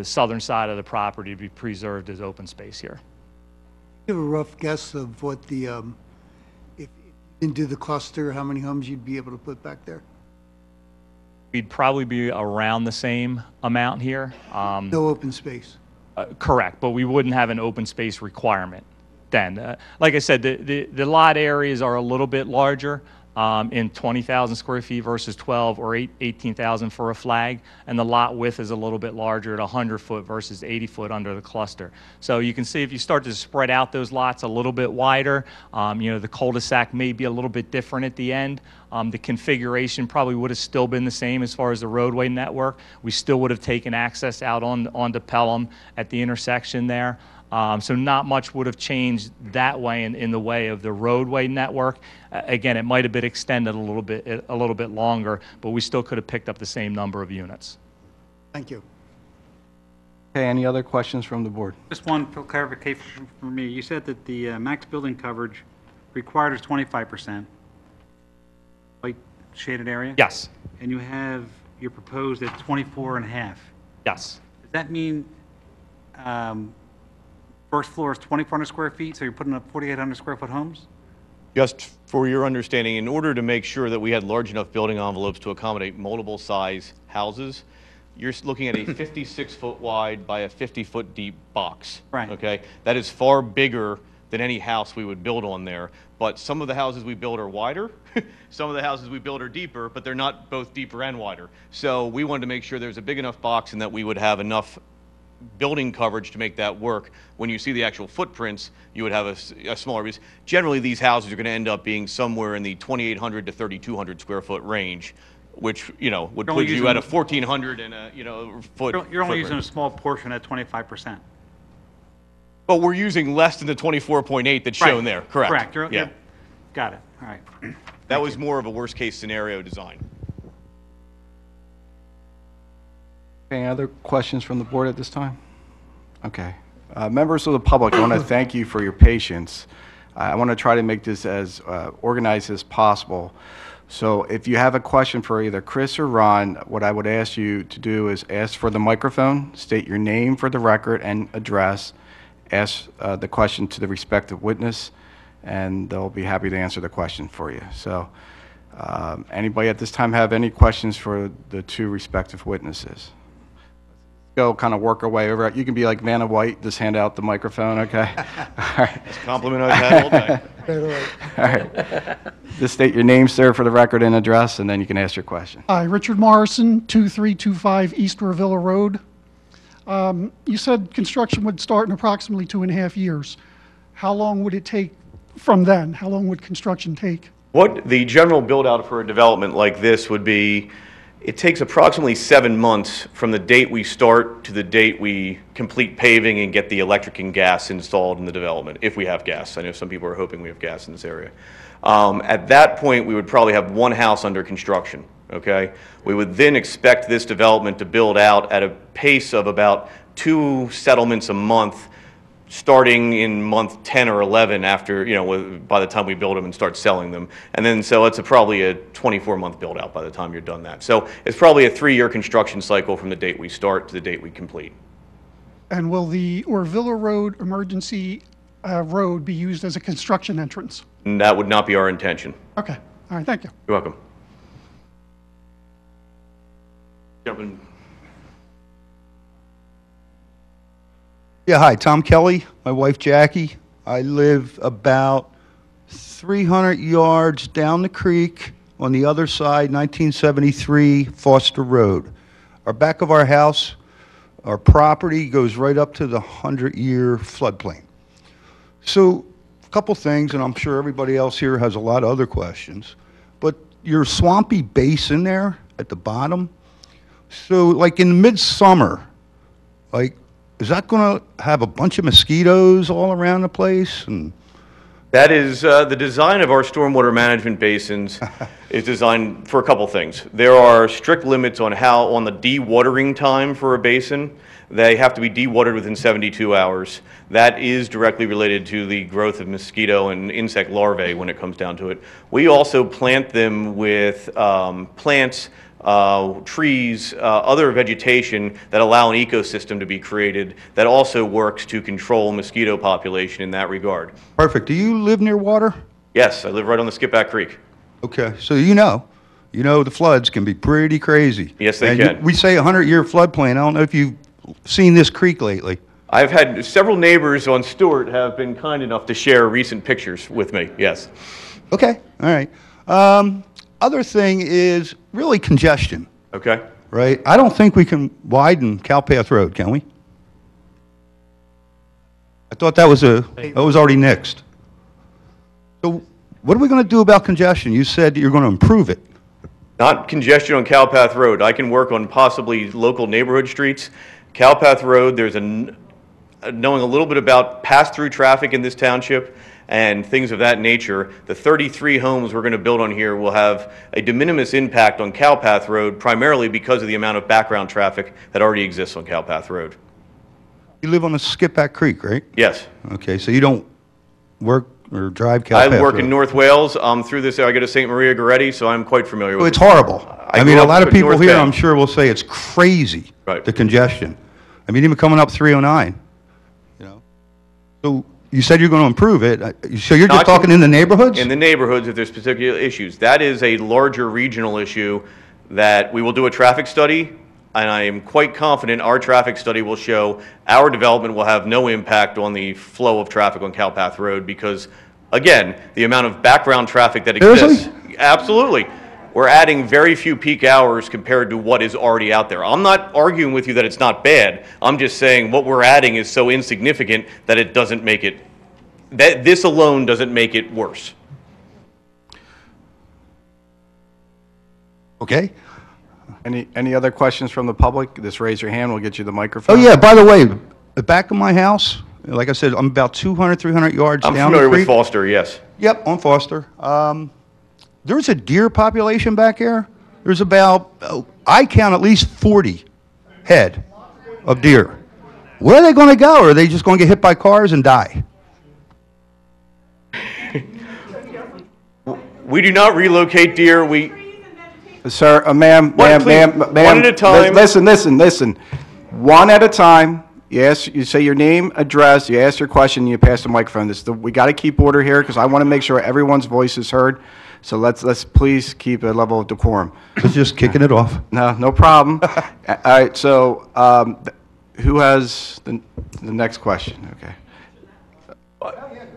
southern side of the property to be preserved as open space here. Give a rough guess of what the, if you didn't do the cluster, how many homes you'd be able to put back there? We'd probably be around the same amount here. No open space. Correct, but we wouldn't have an open space requirement then. Like I said, the lot areas are a little bit larger in 20,000 square feet versus 12 or 18,000 for a flag, and the lot width is a little bit larger at 100 foot versus 80 foot under the cluster. So you can see if you start to spread out those lots a little bit wider, the cul-de-sac may be a little bit different at the end. The configuration probably would have still been the same as far as the roadway network. We still would have taken access out onto Pelham at the intersection there. So not much would have changed that way in the way of the roadway network. Again, it might have been extended a little bit longer, but we still could have picked up the same number of units. Thank you. Okay, any other questions from the board? Just one for clarification for me. You said that the max building coverage required is 25%, white shaded area? Yes, And you're proposed at 24 and a half. yes. Does that mean first floor is 2,400 square feet, so you're putting up 4,800 square foot homes? Just for your understanding, in order to make sure that we had large enough building envelopes to accommodate multiple size houses, you're looking at a 56-foot wide by a 50-foot deep box. Right. Okay? That is far bigger than any house we would build on there. But some of the houses we build are wider, some of the houses we build are deeper, but they're not both deeper and wider. So we wanted to make sure there's a big enough box and that we would have enough building coverage to make that work. When you see the actual footprints, you would have a smaller piece. Generally, these houses are going to end up being somewhere in the 2,800 to 3,200 square foot range, which, would You're put only you using- at a 1,400 and a, foot. You're only footprint. using a small portion at 25%. But we're using less than the 24.8 that's shown Right. there, correct? Correct. Yeah. Got it. All right. That was more of a worst-case scenario design. Any other questions from the board at this time? Okay. Members of the public, I want to thank you for your patience. I want to try to make this as organized as possible. So if you have a question for either Chris or Ron, what I would ask you to do is ask for the microphone, state your name for the record and address, ask the question to the respective witness, and they'll be happy to answer the question for you. So anybody at this time have any questions for the two respective witnesses? Go kind of work our way over it. You can be like Vanna White, just hand out the microphone, okay? All right. That's a compliment I've had all day. All right. Just state your name, sir, for the record and address, and then you can ask your question. Hi, Richard Morrison, 2325 East Revilla Road. You said construction would start in approximately 2.5 years. How long would it take from then? How long would construction take? What the general build-out for a development like this would be, it takes approximately 7 months from the date we start to the date we complete paving and get the electric and gas installed in the development, if we have gas. I know some people are hoping we have gas in this area. At that point, we would probably have one house under construction, okay? We would then expect this development to build out at a pace of about 2 settlements a month, starting in month 10 or 11 after, by the time we build them and start selling them. And then, so it's probably a 24-month build out by the time you're done that. So it's probably a 3-year construction cycle from the date we start to the date we complete. And will the Orvilla Road emergency road be used as a construction entrance? And that would not be our intention. Okay, all right, thank you. You're welcome. Gentlemen. Yeah, hi, Tom Kelly, my wife Jackie. I live about 300 yards down the creek on the other side, 1973 Foster Road. Our back of our house, our property goes right up to the 100-year floodplain. So, a couple things, and I'm sure everybody else here has a lot of other questions, but your swampy basin there at the bottom, so like in midsummer, like, is that going to have a bunch of mosquitoes all around the place? And that is the design of our stormwater management basins is designed for a couple things. There are strict limits on the dewatering time for a basin. They have to be dewatered within 72 hours. That is directly related to the growth of mosquito and insect larvae when it comes down to it. We also plant them with plants, trees, other vegetation that allow an ecosystem to be created that also works to control mosquito population in that regard. Perfect. Do you live near water? Yes, I live right on the Skipback Creek. Okay, so the floods can be pretty crazy. Yes, they And can. We say 100-year floodplain. I don't know if you've seen this creek lately. I've had several neighbors on Stewart have been kind enough to share recent pictures with me, yes. Okay, all right. Other thing is really congestion, Okay. right? I don't think we can widen Cowpath Road, can we? I thought that was already nixed. So what are we going to do about congestion? You said you're going to improve it. Not congestion on Cowpath Road. I can work on possibly local neighborhood streets. Cowpath Road, there's knowing a little bit about pass-through traffic in this township and things of that nature, the 33 homes we're going to build on here will have a de minimis impact on Cowpath Road, primarily because of the amount of background traffic that already exists on Cowpath Road. You live on the Skipback Creek, right? Yes. Okay, so you don't work or drive Cowpath I work in Road. North Wales. Through this, I go to St. Maria Goretti, so I'm quite familiar Well, with it's it. horrible. I mean, grew a up lot of with people North here, Bend. I'm sure, will say it's crazy, Right. the congestion. I mean, even coming up 309, you know? So you said you're going to improve it. So you're just Not talking in the neighborhoods? In the neighborhoods, if there's particular issues. That is a larger regional issue that we will do a traffic study, and I am quite confident our traffic study will show our development will have no impact on the flow of traffic on Cowpath Road because, again, the amount of background traffic that exists. Seriously? Absolutely. We're adding very few peak hours compared to what is already out there. I'm not arguing with you that it's not bad. I'm just saying what we're adding is so insignificant that it doesn't make it, that this alone doesn't make it worse. Okay. Any other questions from the public? Just raise your hand, we'll get you the microphone. Oh, yeah, by the way, the back of my house, like I said, I'm about 200, 300 yards I'm down the familiar with creek. Foster, yes. Yep, on Foster. There's a deer population back there. There's about, I count at least 40 head of deer. Where are they going to go? Or are they just going to get hit by cars and die? We do not relocate deer. Sir, ma'am, One, ma'am, please, ma'am. one at a time. Listen. One at a time. Yes, you say your name, address, you ask your question, you pass the microphone. We got to keep order here because I want to make sure everyone's voice is heard. So let's please keep a level of decorum. It's just kicking it off. No problem. All right, so who has the next question? Okay.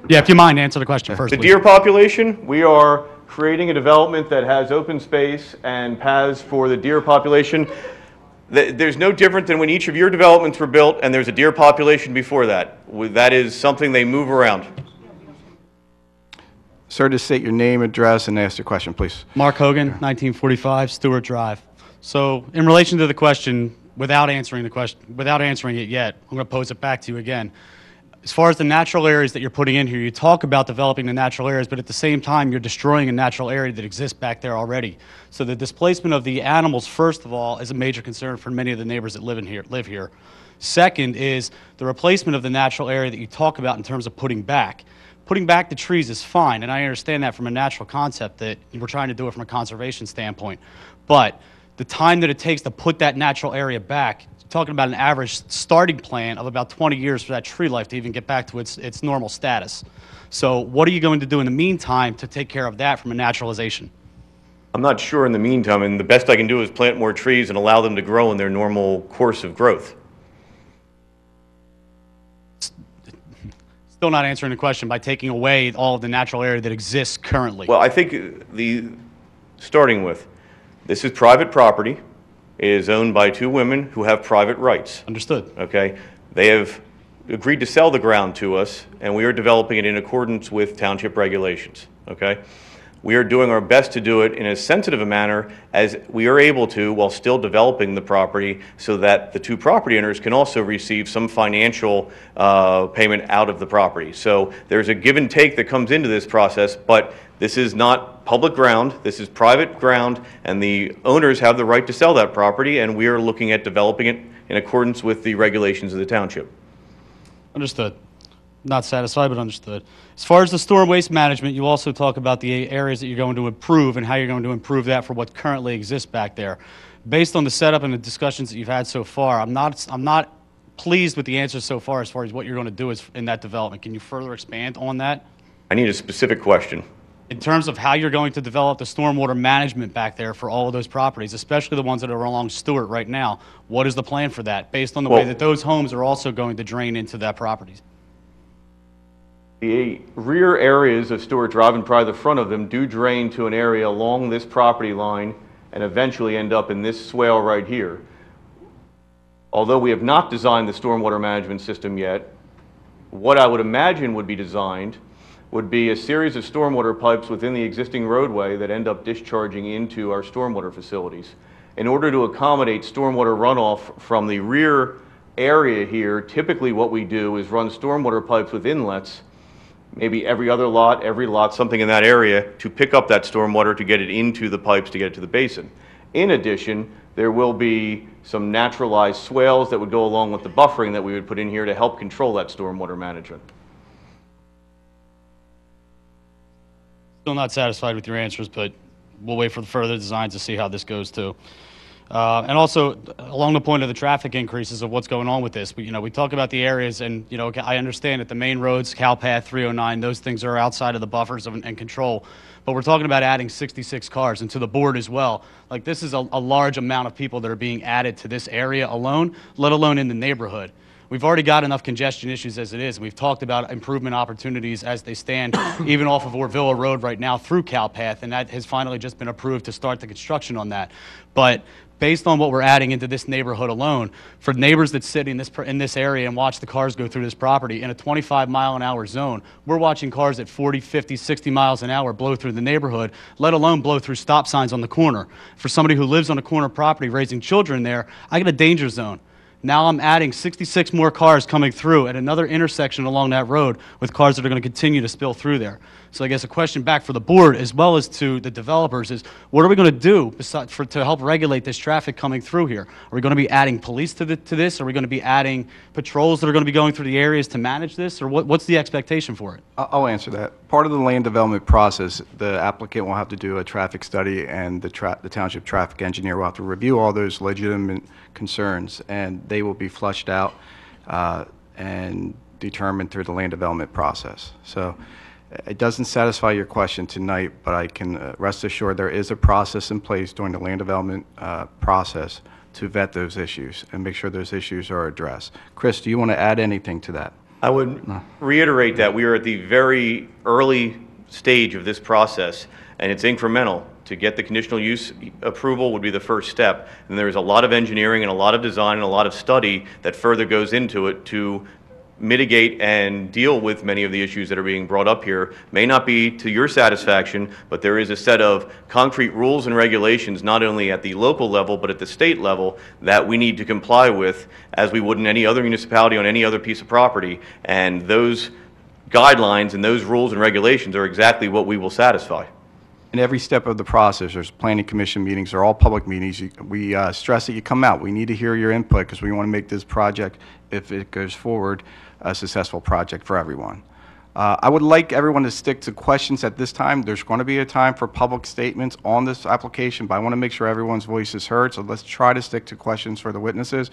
Yeah, if you mind, answer the question first, The please. deer population, we are creating a development that has open space and paths for the deer population. There's no different than when each of your developments were built and there's a deer population before that. That is something they move around. Sir, just state your name, address, and ask your question, please. Mark Hogan, 1945 Stewart Drive. So, in relation to the question, without answering it yet, I'm going to pose it back to you again. As far as the natural areas that you're putting in here, you talk about developing the natural areas, but at the same time, you're destroying a natural area that exists back there already. So the displacement of the animals, first of all, is a major concern for many of the neighbors that live here. Second is the replacement of the natural area that you talk about in terms of putting back. Putting back the trees is fine, and I understand that from a natural concept that we're trying to do it from a conservation standpoint. But the time that it takes to put that natural area back, talking about an average starting plan of about 20 years for that tree life to even get back to its normal status. So what are you going to do in the meantime to take care of that from a naturalization? I'm not sure in the meantime, and the best I can do is plant more trees and allow them to grow in their normal course of growth. Still not answering the question by taking away all of the natural area that exists currently. Well, I think starting with, this is private property. It is owned by two women who have private rights. Understood. Okay? They have agreed to sell the ground to us, and we are developing it in accordance with township regulations. Okay? We are doing our best to do it in as sensitive a manner as we are able to while still developing the property so that the two property owners can also receive some financial payment out of the property. So there's a give and take that comes into this process, but this is not public ground, this is private ground, and the owners have the right to sell that property, and we are looking at developing it in accordance with the regulations of the township. Understood. Not satisfied, but understood. As far as the storm waste management, you also talk about the areas that you're going to improve and how you're going to improve that for what currently exists back there. Based on the setup and the discussions that you've had so far, I'm not pleased with the answers so far as what you're going to do in that development. Can you further expand on that? I need a specific question. In terms of how you're going to develop the stormwater management back there for all of those properties, especially the ones that are along Stewart right now, what is the plan for that, based on the way that those homes are also going to drain into that property? The rear areas of Stewart Drive and probably the front of them do drain to an area along this property line and eventually end up in this swale right here. Although we have not designed the stormwater management system yet, what I would imagine would be designed would be a series of stormwater pipes within the existing roadway that end up discharging into our stormwater facilities. In order to accommodate stormwater runoff from the rear area here, typically what we do is run stormwater pipes with inlets, maybe every other lot, every lot, something in that area, to pick up that stormwater to get it into the pipes to get it to the basin. In addition, there will be some naturalized swales that would go along with the buffering that we would put in here to help control that stormwater management. Still not satisfied with your answers, but we'll wait for the further designs to see how this goes too. And also, along the point of the traffic increases of what's going on with this, we talk about the areas, and I understand that the main roads, Cowpath, 309, those things are outside of the buffers and control. But we're talking about adding 66 cars, and to the board as well. Like, this is a large amount of people that are being added to this area alone, let alone in the neighborhood. We've already got enough congestion issues as it is. We've talked about improvement opportunities as they stand, even off of Orvilla Road right now through Cowpath, and that has finally just been approved to start the construction on that. But based on what we're adding into this neighborhood alone, for neighbors that sit in this area and watch the cars go through this property in a 25-mile-an-hour zone, we're watching cars at 40, 50, 60 miles an hour blow through the neighborhood, let alone blow through stop signs on the corner. For somebody who lives on a corner property raising children there, I get a danger zone. Now I'm adding 66 more cars coming through at another intersection along that road with cars that are going to continue to spill through there. So I guess a question back for the board as well as to the developers is, what are we going to do to help regulate this traffic coming through here? Are we going to be adding police to this? Are we going to be adding patrols that are going to be going through the areas to manage this? Or what's the expectation for it? I'll answer that. Part of the land development process, the applicant will have to do a traffic study, and the township traffic engineer will have to review all those legitimate concerns, and they will be flushed out and determined through the land development process. So it doesn't satisfy your question tonight, but I can rest assured there is a process in place during the land development process to vet those issues and make sure those issues are addressed. Chris, do you want to add anything to that? I would reiterate that we are at the very early stage of this process, and it's incremental. To get the conditional use approval would be the first step, and there's a lot of engineering and a lot of design and a lot of study that further goes into it to mitigate and deal with many of the issues that are being brought up here. May not be to your satisfaction, but there is a set of concrete rules and regulations, not only at the local level, but at the state level, that we need to comply with as we would in any other municipality on any other piece of property. And those guidelines and those rules and regulations are exactly what we will satisfy. In every step of the process, there's planning commission meetings, they're all public meetings. We stress that you come out. We need to hear your input because we want to make this project, if it goes forward, a successful project for everyone. I would like everyone to stick to questions at this time. There's going to be a time for public statements on this application, but I want to make sure everyone's voice is heard, so let's try to stick to questions for the witnesses.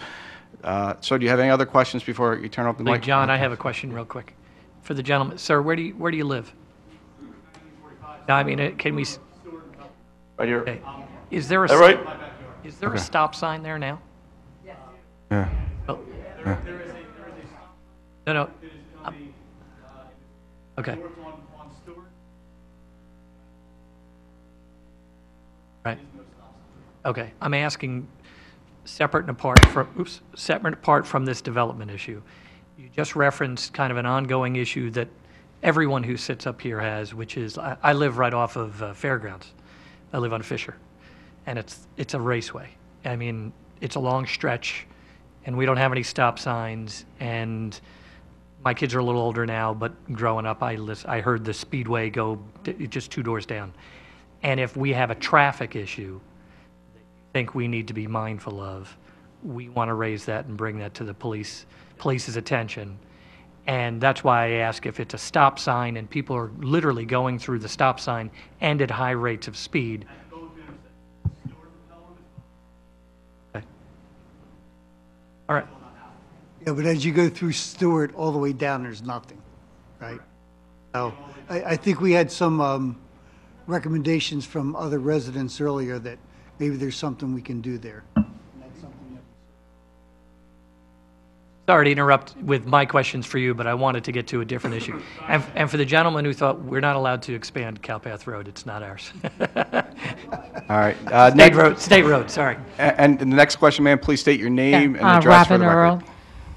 So do you have any other questions before you turn off the mic? John, I have a question real quick. For the gentleman, sir, where do you live? No, I mean, can we... Right here. Okay. Is there a... All right. Is there a stop sign there now? Yeah. Oh. Yeah. No. Okay. Right. Okay. I'm asking separate and apart from this development issue. You just referenced kind of an ongoing issue that everyone who sits up here has, which is, I live right off of Fairgrounds. I live on Fisher, and it's a raceway. I mean, it's a long stretch, and we don't have any stop signs, and my kids are a little older now, but growing up, I heard the speedway go just 2 doors down. And if we have a traffic issue that you think we need to be mindful of, we want to raise that and bring that to the police's attention. And that's why I ask if it's a stop sign and people are literally going through the stop sign and at high rates of speed. Okay. All right. Yeah, but as you go through Stewart all the way down, there's nothing, right? So I think we had some recommendations from other residents earlier that maybe there's something we can do there. Sorry to interrupt with my questions for you, but I wanted to get to a different issue. And for the gentleman who thought we're not allowed to expand Cowpath Road, it's not ours. All right. State road, sorry. And the next question, ma'am, please state your name and address for Robin the record. Earl.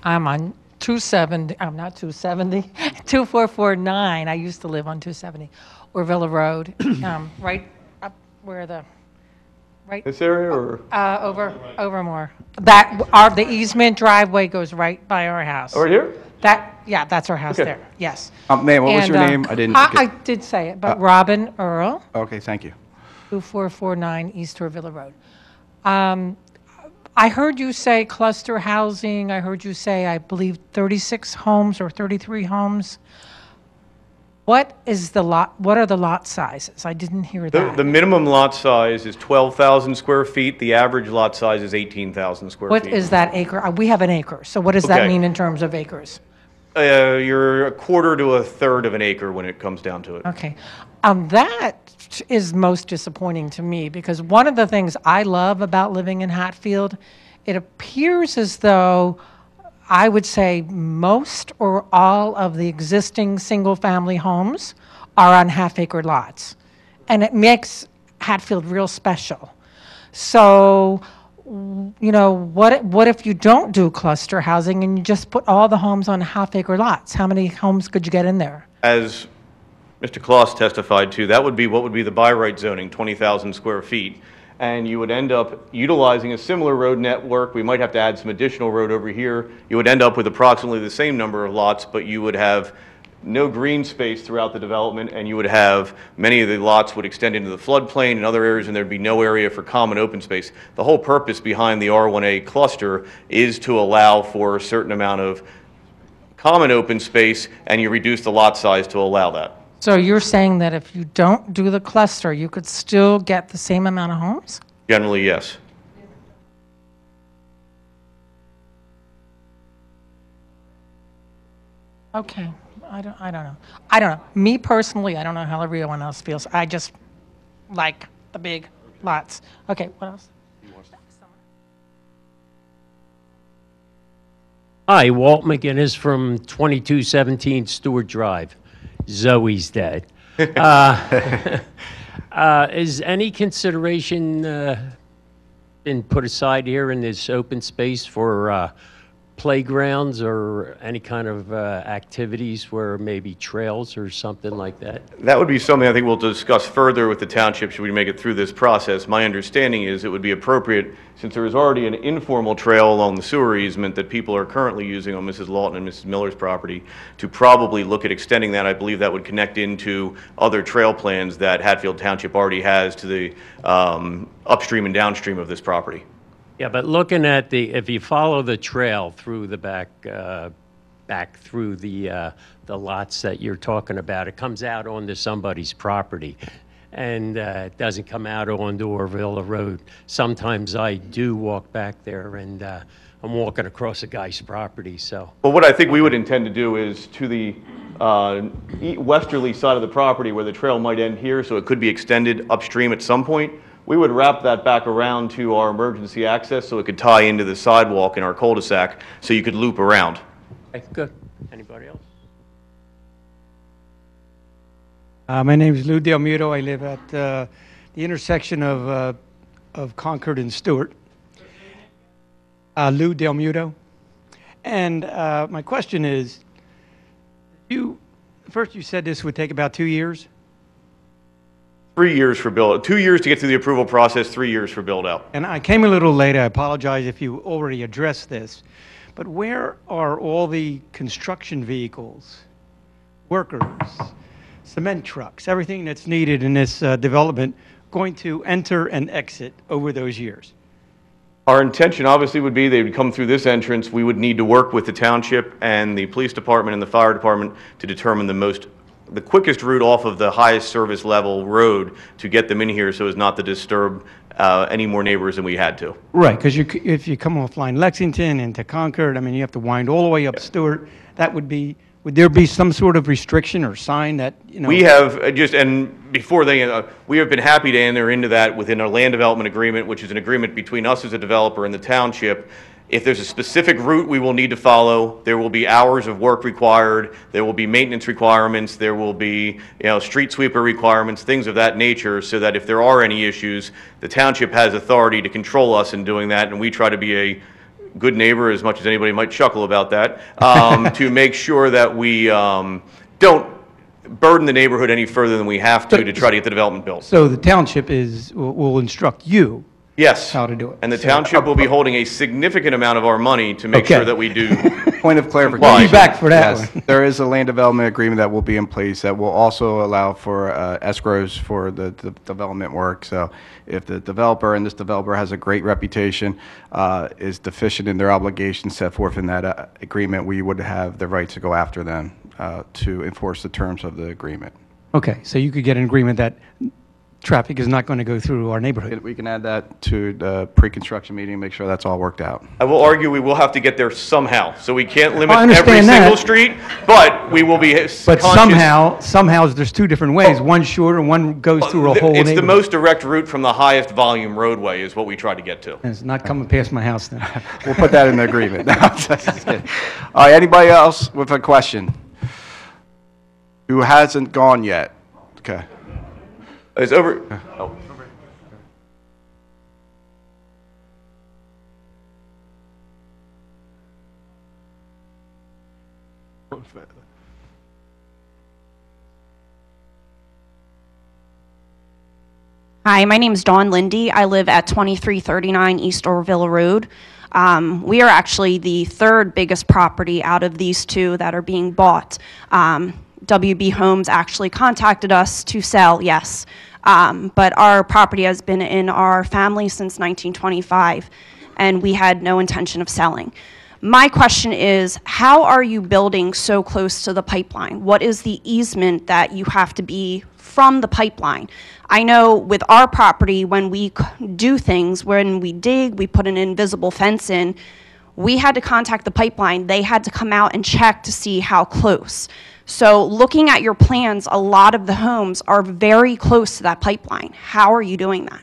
I'm on 270, I'm not 270, 2449. I used to live on 270, Orvilla Road, right up where the Right, This area, or? over more. The easement driveway goes right by our house. Right here? Yeah, that's our house Okay. there, yes. Ma'am, what was And, your name? I didn't I get... did say it, but Robin Earl, Okay, thank you. 2449 East Villa Road. I heard you say cluster housing, I heard you say, I believe, 36 homes or 33 homes. What are the lot sizes? I didn't hear that. The minimum lot size is 12,000 square feet. The average lot size is 18,000 square feet. What is that acre? We have an acre, so what does that Okay. mean in terms of acres? You're a quarter to a third of an acre when it comes down to it. Okay. That is most disappointing to me because one of the things I love about living in Hatfield, it appears as though I would say most or all of the existing single-family homes are on half-acre lots. And it makes Hatfield real special. So, you know, what if you don't do cluster housing and you just put all the homes on half-acre lots? How many homes could you get in there? As Mr. Kloss testified to, that would be what would be the by right zoning, 20,000 square feet. And you would end up utilizing a similar road network. We might have to add some additional road over here. You would end up with approximately the same number of lots, but you would have no green space throughout the development, and you would have, many of the lots would extend into the floodplain and other areas, and there'd be no area for common open space. The whole purpose behind the R1A cluster is to allow for a certain amount of common open space, and you reduce the lot size to allow that. So you're saying that if you don't do the cluster, you could still get the same amount of homes? Generally, yes. Okay, I don't know. I don't know. Me personally, I don't know how everyone else feels. I just like the big lots. Okay, what else? Hi, Walt McGinnis from 2217 Stewart Drive. Zoe's dead. Is any consideration been put aside here in this open space for playgrounds or any kind of activities where maybe trails or something like that? That would be something I think we'll discuss further with the township should we make it through this process. My understanding is it would be appropriate, since there is already an informal trail along the sewer easement that people are currently using on Mrs. Lawton and Mrs. Miller's property, to probably look at extending that. I believe that would connect into other trail plans that Hatfield Township already has to the upstream and downstream of this property. Yeah, but looking at if you follow the trail through the back through the lots that you're talking about, it comes out onto somebody's property, and it doesn't come out onto Orvilla Road. Sometimes I do walk back there, and I'm walking across a guy's property. So. Well, what I think we would intend to do is to the westerly side of the property where the trail might end here, so it could be extended upstream at some point. We would wrap that back around to our emergency access so it could tie into the sidewalk in our cul-de-sac so you could loop around. Okay, good. Anybody else? My name is Lou Del Muto. I live at the intersection of Concord and Stewart. Lou Del Muto. And my question is, first you said this would take about 2 years? 3 years for build, 2 years to get through the approval process, 3 years for build out. And I came a little late. I apologize if you already addressed this. But where are all the construction vehicles, workers, cement trucks, everything that's needed in this development going to enter and exit over those years? Our intention obviously would be they would come through this entrance. We would need to work with the township and the police department and the fire department to determine the quickest route off of the highest service level road to get them in here so as not to disturb any more neighbors than we had to. Right, because if you come off line Lexington into Concord, I mean, you have to wind all the way up Stewart. That would there be some sort of restriction or sign that, you know? We have and before we have been happy to enter into that within our land development agreement, which is an agreement between us as a developer and the township. If there's a specific route we will need to follow, there will be hours of work required, there will be maintenance requirements, there will be, street sweeper requirements, things of that nature, so that if there are any issues, the township has authority to control us in doing that, and we try to be a good neighbor, as much as anybody might chuckle about that, to make sure that we don't burden the neighborhood any further than we have to try to get the development built. So the township will instruct you Yes. how to do it. And the township will be holding a significant amount of our money to make Okay. sure that we do. Point of clarification. We'll be back for that Yes, one. there is a land development agreement that will be in place that will also allow for escrows for the development work. So if the developer, and this developer has a great reputation, is deficient in their obligations set forth in that agreement, we would have the right to go after them to enforce the terms of the agreement. Okay, so you could get an agreement that traffic is not going to go through our neighborhood. We can add that to the pre-construction meeting, make sure that's all worked out. I will argue we will have to get there somehow, so we can't limit I every understand single that. street, but we will be But conscious. somehow, there's two different ways. One shorter, one goes through a whole It's neighborhood. the most direct route from the highest volume roadway is what we try to get to. And it's not coming past my house then. We'll put that in the agreement. No, just kidding. All right, anybody else with a question? Who hasn't gone yet? Okay. It's over. Oh. Hi, my name is Dawn Lindy. I live at 2339 East Orville Road. We are actually the third biggest property out of these two that are being bought. WB Homes actually contacted us to sell, yes. But our property has been in our family since 1925, and we had no intention of selling. My question is, how are you building so close to the pipeline? What is the easement that you have to be from the pipeline? I know with our property, when we do things, when we dig, we put an invisible fence in, we had to contact the pipeline. They had to come out and check to see how close. So looking at your plans, a lot of the homes are very close to that pipeline. How are you doing that?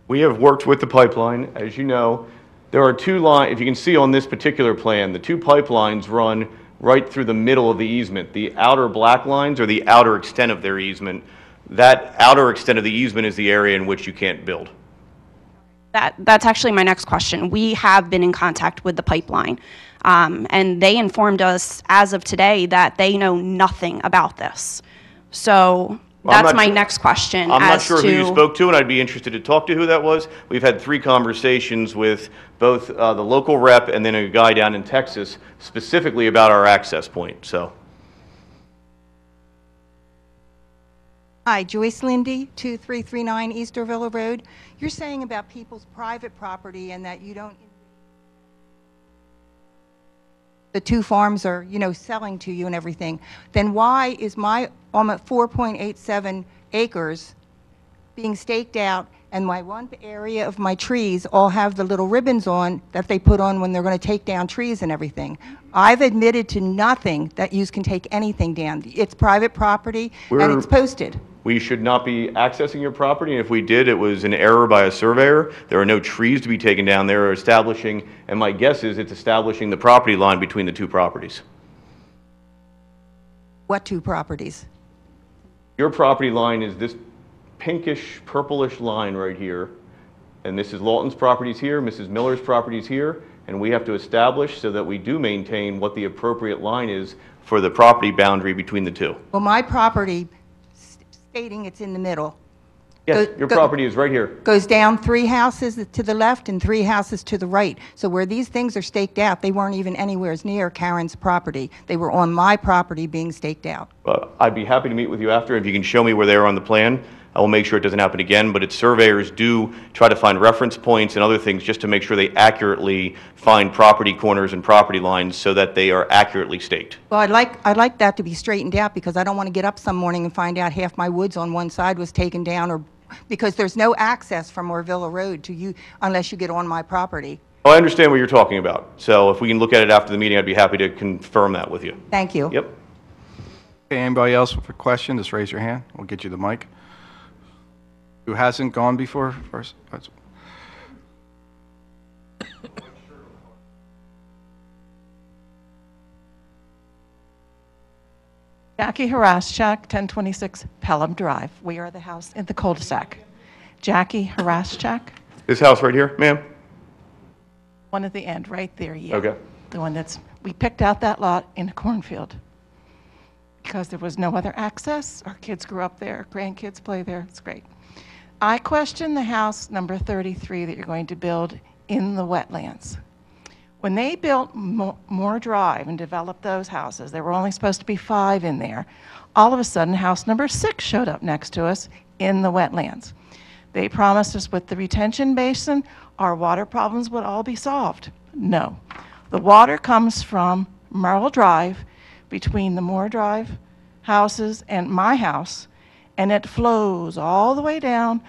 We have worked with the pipeline. As you know, there are two lines, if you can see on this particular plan, the two pipelines run right through the middle of the easement. The outer black lines are the outer extent of their easement. That outer extent of the easement is the area in which you can't build. That's actually my next question. We have been in contact with the pipeline, and they informed us as of today that they know nothing about this. So that's my next question. I'm not as sure who you spoke to, and I'd be interested to talk to who that was. We've had 3 conversations with both the local rep and then a guy down in Texas specifically about our access point. So. Hi, Joyce Lindy, 2339 East Orville Road. You're saying about people's private property and that you don't, the 2 farms are, you know, selling to you and everything. Then why is my almost 4.87 acres being staked out and my one area of my trees all have the little ribbons on that they put on when they're going to take down trees and everything? I've admitted to nothing that you can take anything down. It's private property and it's posted. We should not be accessing your property, and if we did, it was an error by a surveyor. There are no trees to be taken down. They're establishing, and my guess is it's establishing the property line between the 2 properties. What 2 properties? Your property line is this pinkish, purplish line right here, and Mrs. Lawton's property's here, Mrs. Miller's property's here, and we have to establish so that we do maintain what the appropriate line is for the property boundary between the 2. Well, my property, stating it's in the middle. Yes, your property is right here. Goes down 3 houses to the left and 3 houses to the right. So where these things are staked out, they weren't even anywhere near Karen's property. They were on my property being staked out. I'd be happy to meet with you after. If you can show me where they are on the plan, I will make sure it doesn't happen again. But its surveyors do try to find reference points and other things just to make sure they accurately find property corners and property lines so that they are accurately staked. Well, I'd like that to be straightened out because I don't want to get up some morning and find out half my woods on one side was taken down, or because there's no access from Orville Road to you unless you get on my property. Oh, I understand what you're talking about. So if we can look at it after the meeting, I'd be happy to confirm that with you. Thank you. Yep. Okay, anybody else with a question, just raise your hand. We'll get you the mic. Who hasn't gone before first? Jackie Haraschak, 1026 Pelham Drive. We are the house in the cul-de-sac. Jackie Haraschak, This house right here, ma'am? one at the end, right there, yeah. Okay. The one we picked out that lot in a cornfield because there was no other access. Our kids grew up there, grandkids play there, it's great. I question the house number 33 that you're going to build in the wetlands. When they built Moore Drive and developed those houses, there were only supposed to be 5 in there. All of a sudden, house number 6 showed up next to us in the wetlands. They promised us with the retention basin, our water problems would all be solved. No. The water comes from Merle Drive, between the Moore Drive houses and my house, and it flows all the way down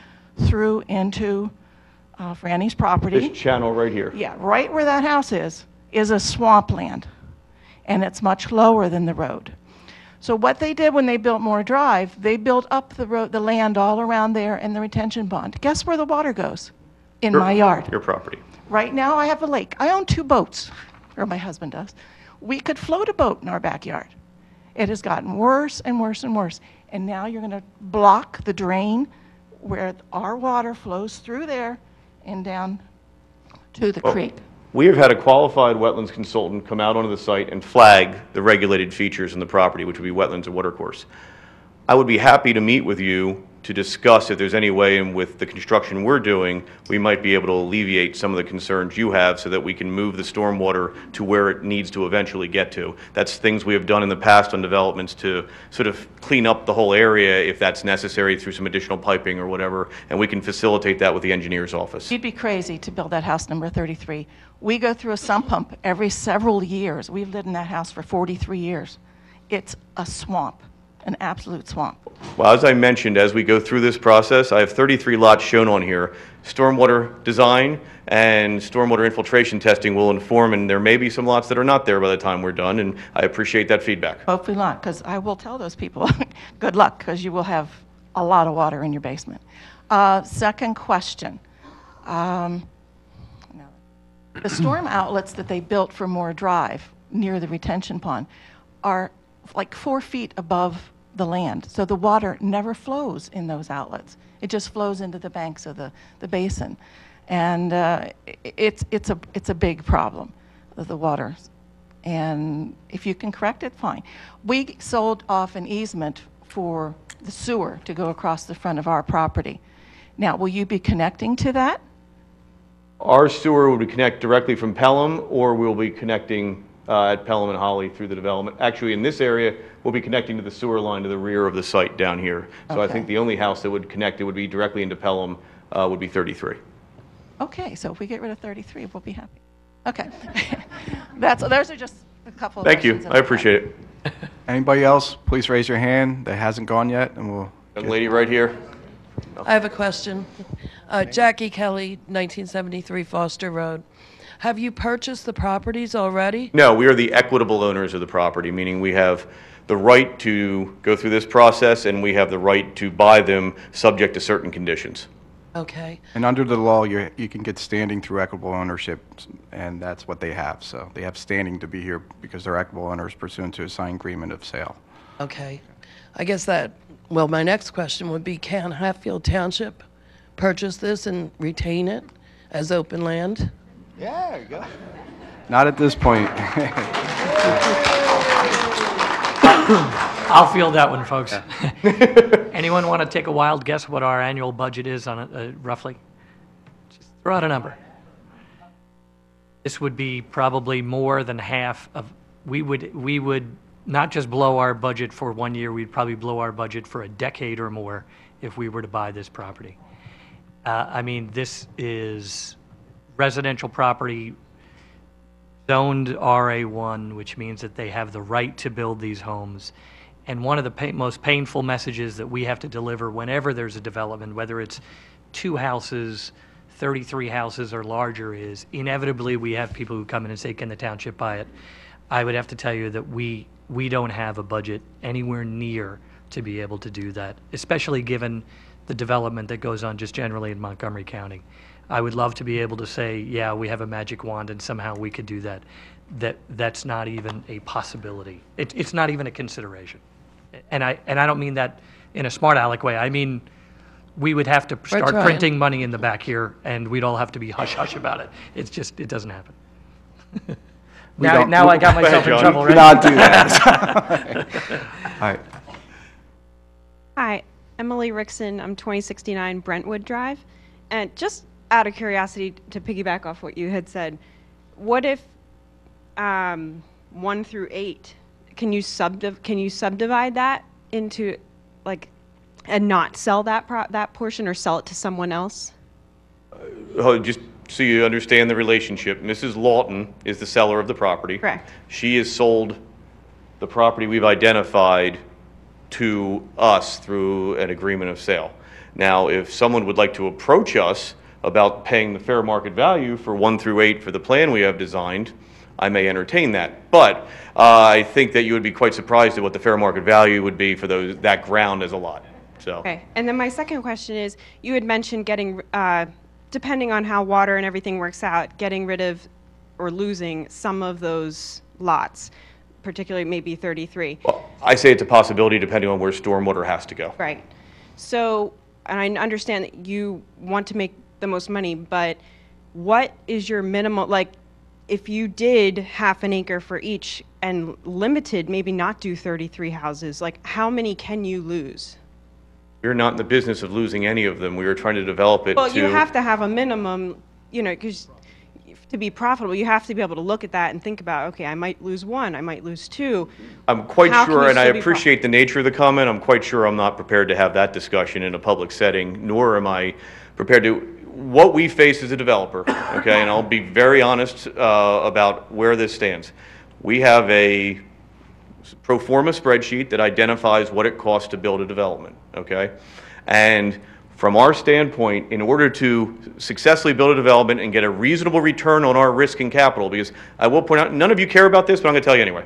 through into Franny's property. This channel right here. Yeah, right where that house is a swampland, and it's much lower than the road. So what they did when they built Moore Drive, they built up the road, the land all around there and the retention pond. Guess where the water goes? In my yard. Your property. Right now, I have a lake. I own 2 boats, or my husband does. We could float a boat in our backyard. It has gotten worse and worse and worse. And now you're going to block the drain where our water flows through there and down to the creek. We have had a qualified wetlands consultant come out onto the site and flag the regulated features in the property, which would be wetlands and watercourse. I would be happy to meet with you to discuss if there's any way in with the construction we're doing, we might be able to alleviate some of the concerns you have so that we can move the stormwater to where it needs to eventually get to. That's things we have done in the past on developments to sort of clean up the whole area if that's necessary through some additional piping or whatever, and we can facilitate that with the engineer's office. You'd be crazy to build that house number 33. We go through a sump pump every several years. We've lived in that house for 43 years. It's a swamp. An absolute swamp. Well, as I mentioned, as we go through this process, I have 33 lots shown on here. Stormwater design and stormwater infiltration testing will inform, and there may be some lots that are not there by the time we're done, and I appreciate that feedback. Hopefully not, because I will tell those people, good luck, because you will have a lot of water in your basement. Second question. The storm outlets that they built for Moore Drive near the retention pond are like 4 feet above the land. So the water never flows in those outlets. It just flows into the banks of the basin. And it's a big problem, the water. And if you can correct it, fine. We sold off an easement for the sewer to go across the front of our property. Now, will you be connecting to that? Our sewer will be connect directly from Pelham, or we'll be connecting at Pelham and Holly through the development. Actually, in this area, we'll be connecting to the sewer line to the rear of the site down here. So I think the only house that would connect it would be directly into Pelham would be 33. Okay, so if we get rid of 33, we'll be happy. Okay. Those are just a couple of Thank you. questions. I appreciate it. Anybody else, please raise your hand that hasn't gone yet, and we'll... Young lady right here. I have a question. Jackie Kelly, 1973 Foster Road. Have you purchased the properties already? No, we are the equitable owners of the property, meaning we have the right to go through this process and we have the right to buy them subject to certain conditions. Okay. And under the law, you can get standing through equitable ownership, and that's what they have. So they have standing to be here because they're equitable owners pursuant to a signed agreement of sale. Okay. I guess well, my next question would be, can Hatfield Township purchase this and retain it as open land? Yeah, there you go. Not at this point. I'll field that one, folks. Anyone want to take a wild guess what our annual budget is on it, roughly? Just throw out a number. This would be probably more than half of, we would not just blow our budget for 1 year, we'd probably blow our budget for a decade or more if we were to buy this property. I mean, this is residential property zoned RA1, which means that they have the right to build these homes. And one of the most painful messages that we have to deliver whenever there's a development, whether it's 2 houses, 33 houses or larger, is inevitably we have people who come in and say, can the township buy it? I would have to tell you that we don't have a budget anywhere near to be able to do that, especially given the development that goes on just generally in Montgomery County. I would love to be able to say, yeah, we have a magic wand and somehow we could do that. That's not even a possibility. It's not even a consideration. And I don't mean that in a smart aleck way. I mean, we would have to start printing money in the back here and we'd all have to be hush-hush about it. It's just, it doesn't happen. Now I got myself in trouble, right? Do not do that. All right. Hi, Emily Rickson, I'm 2069 Brentwood Drive. And just out of curiosity, to piggyback off what you had said, what if 1 through 8, can you subdivide that into, like, and not sell that portion or sell it to someone else? Just so you understand the relationship, Mrs. Lawton is the seller of the property. Correct. She has sold the property we've identified to us through an agreement of sale. Now, if someone would like to approach us about paying the fair market value for 1 through 8 for the plan we have designed, I may entertain that. But I think that you would be quite surprised at what the fair market value would be for that ground as a lot. So. Okay. And then my second question is, you had mentioned getting, depending on how water and everything works out, getting rid of or losing some of those lots, particularly maybe 33. Well, I say it's a possibility depending on where stormwater has to go. Right. So, and I understand that you want to make the most money, but what is your minimum, like, if you did half an acre for each and limited, maybe not do 33 houses, like, how many can you lose? We're not in the business of losing any of them. We were trying to develop it Well, you have to have a minimum, you know, because to be profitable, you have to be able to look at that and think about, okay, I might lose 1, I might lose 2. I'm quite How can sure, you and I still be appreciate the nature of the comment, I'm quite sure I'm not prepared to have that discussion in a public setting, nor am I prepared to. What we face as a developer, okay, and I'll be very honest about where this stands. We have a pro forma spreadsheet that identifies what it costs to build a development, okay? And from our standpoint, in order to successfully build a development and get a reasonable return on our risk and capital, because I will point out, none of you care about this, but I'm going to tell you anyway.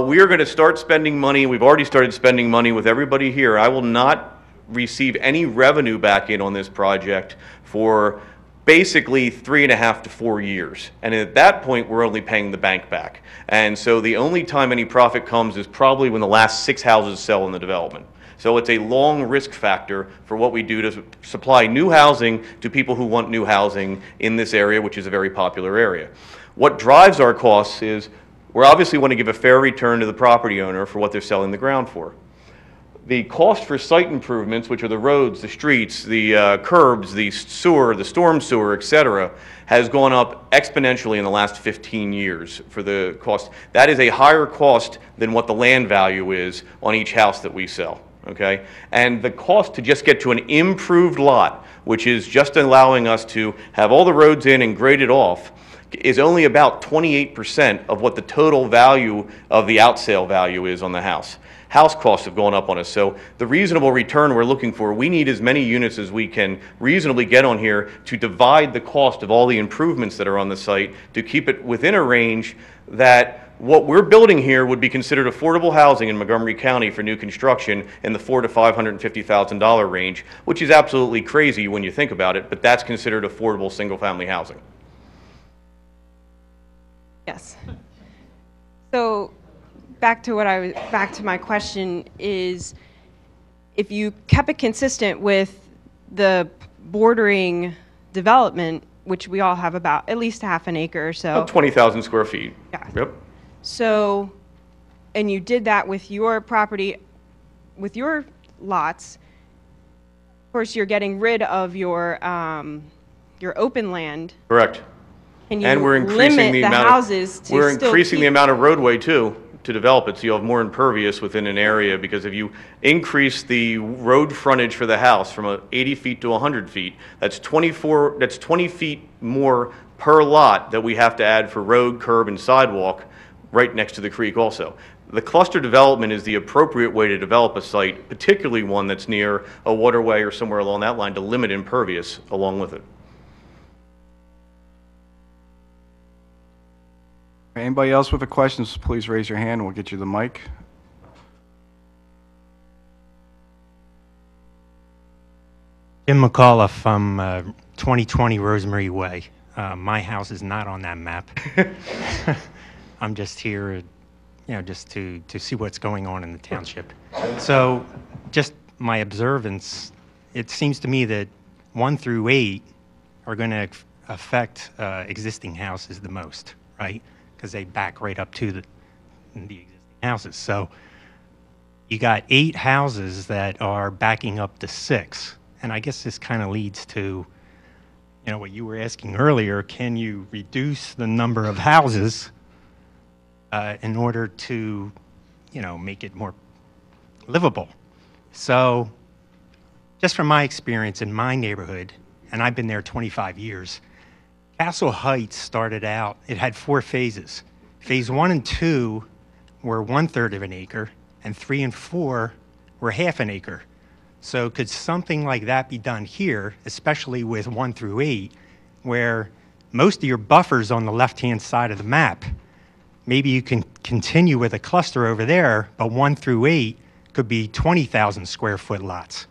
We are going to start spending money, we've already started spending money with everybody here. I will not receive any revenue back in on this project for basically 3.5 to 4 years. And at that point, we're only paying the bank back. And so the only time any profit comes is probably when the last 6 houses sell in the development. So it's a long risk factor for what we do to supply new housing to people who want new housing in this area, which is a very popular area. What drives our costs is we obviously want to give a fair return to the property owner for what they're selling the ground for. The cost for site improvements, which are the roads, the streets, the curbs, the sewer, the storm sewer, et cetera, has gone up exponentially in the last 15 years for the cost. That is a higher cost than what the land value is on each house that we sell. Okay, and the cost to just get to an improved lot, which is just allowing us to have all the roads in and grade it off, is only about 28% of what the total value of the outsale value is on the house. House costs have gone up on us, so the reasonable return we're looking for, we need as many units as we can reasonably get on here to divide the cost of all the improvements that are on the site to keep it within a range that what we're building here would be considered affordable housing in Montgomery County for new construction in the $400,000 to $550,000 range, which is absolutely crazy when you think about it, but that's considered affordable single-family housing. Yes. So back to my question is, if you kept it consistent with the bordering development, which we all have about at least half an acre or so. About 20,000 square feet. Yeah. Yep. So, and you did that with your property, with your lots. Of course, you're getting rid of your open land. Correct. And we're increasing limit the the amount houses of, to we're still increasing the keep- amount of roadway too to develop it, so you'll have more impervious within an area, because if you increase the road frontage for the house from 80 feet to 100 feet, that's 20 feet more per lot that we have to add for road, curb, and sidewalk right next to the creek also. The cluster development is the appropriate way to develop a site, particularly one that's near a waterway or somewhere along that line, to limit impervious along with it. Anybody else with a question, please raise your hand. We'll get you the mic. Jim McAuliffe from 2020 Rosemary Way. My house is not on that map. I'm just here, just to see what's going on in the township. So, just my observance, it seems to me that 1 through 8 are going to affect existing houses the most, right? Because they back right up to the existing houses. So, you got 8 houses that are backing up to 6. And I guess this kind of leads to, you know, what you were asking earlier, can you reduce the number of houses in order to, you know, make it more livable? So just from my experience in my neighborhood, and I've been there 25 years, Castle Heights started out, it had 4 phases. Phase 1 and 2 were 1/3 of an acre, and 3 and 4 were half an acre. So could something like that be done here, especially with 1 through 8, where most of your buffer's on the left-hand side of the map? Maybe you can continue with a cluster over there, but 1 through 8 could be 20,000 square foot lots.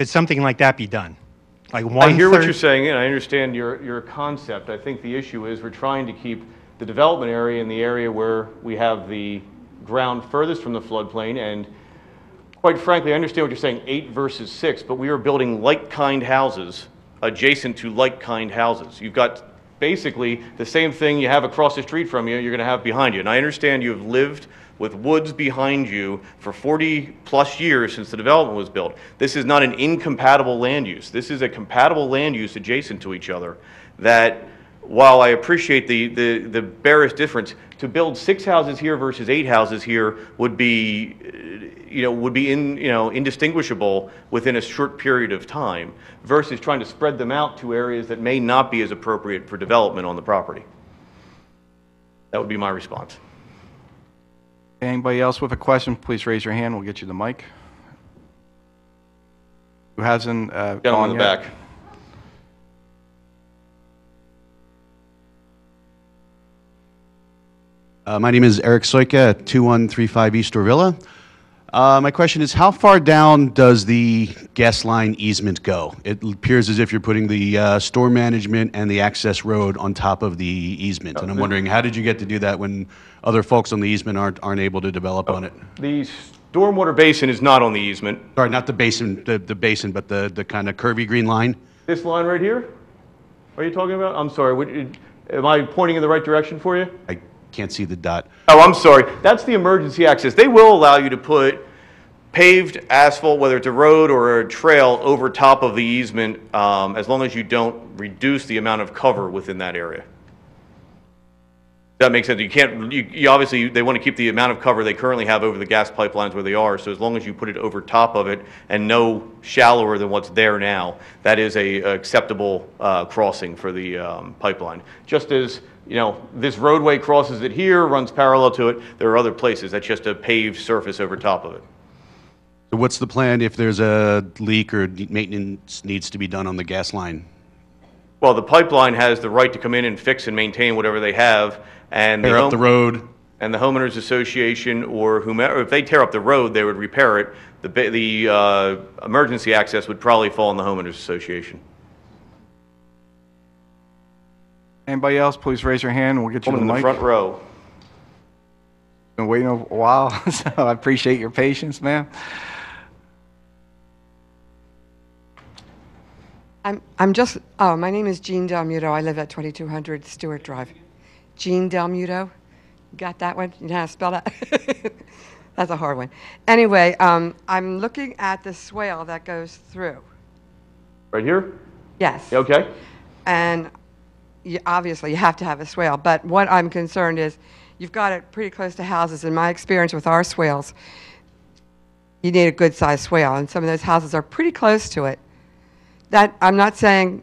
Could something like that be done? Like I hear what 1/3 you're saying, and I understand your concept. I think the issue is we're trying to keep the development area in the area where we have the ground furthest from the floodplain, and quite frankly, I understand what you're saying, 8 versus 6, but we are building like-kind houses adjacent to like-kind houses. You've got basically the same thing you have across the street from you, you're going to have behind you. And I understand you've lived with woods behind you for 40-plus years since the development was built. This is not an incompatible land use. This is a compatible land use adjacent to each other that, while I appreciate the barest difference, to build 6 houses here versus 8 houses here would be, indistinguishable within a short period of time versus trying to spread them out to areas that may not be as appropriate for development on the property. That would be my response. Anybody else with a question, please raise your hand. We'll get you the mic. Who hasn't Gentleman gone in the yet? back. My name is Eric Soika at 2135 East Orvilla. My question is, how far down does the gas line easement go? It appears as if you're putting the store management and the access road on top of the easement. And I'm wondering, how did you get to do that when other folks on the easement aren't able to develop on it? The stormwater basin is not on the easement. Sorry, not the basin, the basin, but the kind of curvy green line? This line right here? Are you talking about? I'm sorry. Am I pointing in the right direction for you? I can't see the dot. Oh, I'm sorry. That's the emergency access. They will allow you to put paved asphalt, whether it's a road or a trail, over top of the easement, as long as you don't reduce the amount of cover within that area. That makes sense. You can't, you obviously, they want to keep the amount of cover they currently have over the gas pipelines where they are, so as long as you put it over top of it and no shallower than what's there now, that is a acceptable crossing for the pipeline. Just as, this roadway crosses it here, runs parallel to it, there are other places that's just a paved surface over top of it. So what's the plan if there's a leak or maintenance needs to be done on the gas line? Well, the pipeline has the right to come in and fix and maintain whatever they have, and Tear up the road. And the homeowners association or whomever, if they tear up the road, they would repair it. The emergency access would probably fall on the homeowners association. Anybody else, please raise your hand and we'll get you the Woman mic. in the front row. Been waiting a while, so I appreciate your patience, ma'am. My name is Jean Del Muto. I live at 2200 Stewart Drive. Jean Del Muto. Got that one? You know how to spell that? That's a hard one. Anyway, I'm looking at the swale that goes through. Right here? Yes. Okay. And obviously you have to have a swale, but what I'm concerned is you've got it pretty close to houses. In my experience with our swales, you need a good sized swale, and some of those houses are pretty close to it. That I'm not saying,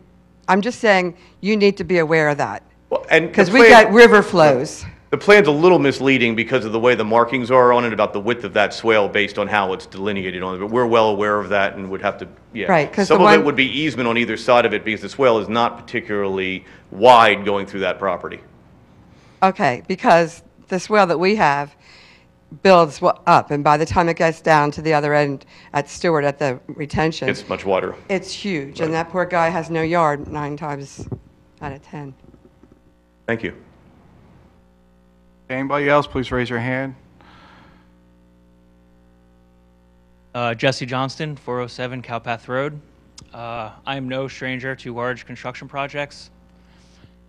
I'm just saying you need to be aware of that. Well, and because we got river flows. The plan's a little misleading because of the way the markings are on it about the width of that swale based on how it's delineated on it. But we're well aware of that and would have to, yeah. Right, 'cause some of it would be easement on either side of it because the swale is not particularly wide going through that property. Okay, because the swale that we have builds up, and by the time it gets down to the other end at Stewart at the retention, It's much wider. it's huge, and that poor guy has no yard 9 times out of 10. Thank you. Anybody else, please raise your hand. Jesse Johnston, 407 Cowpath Road. I am no stranger to large construction projects.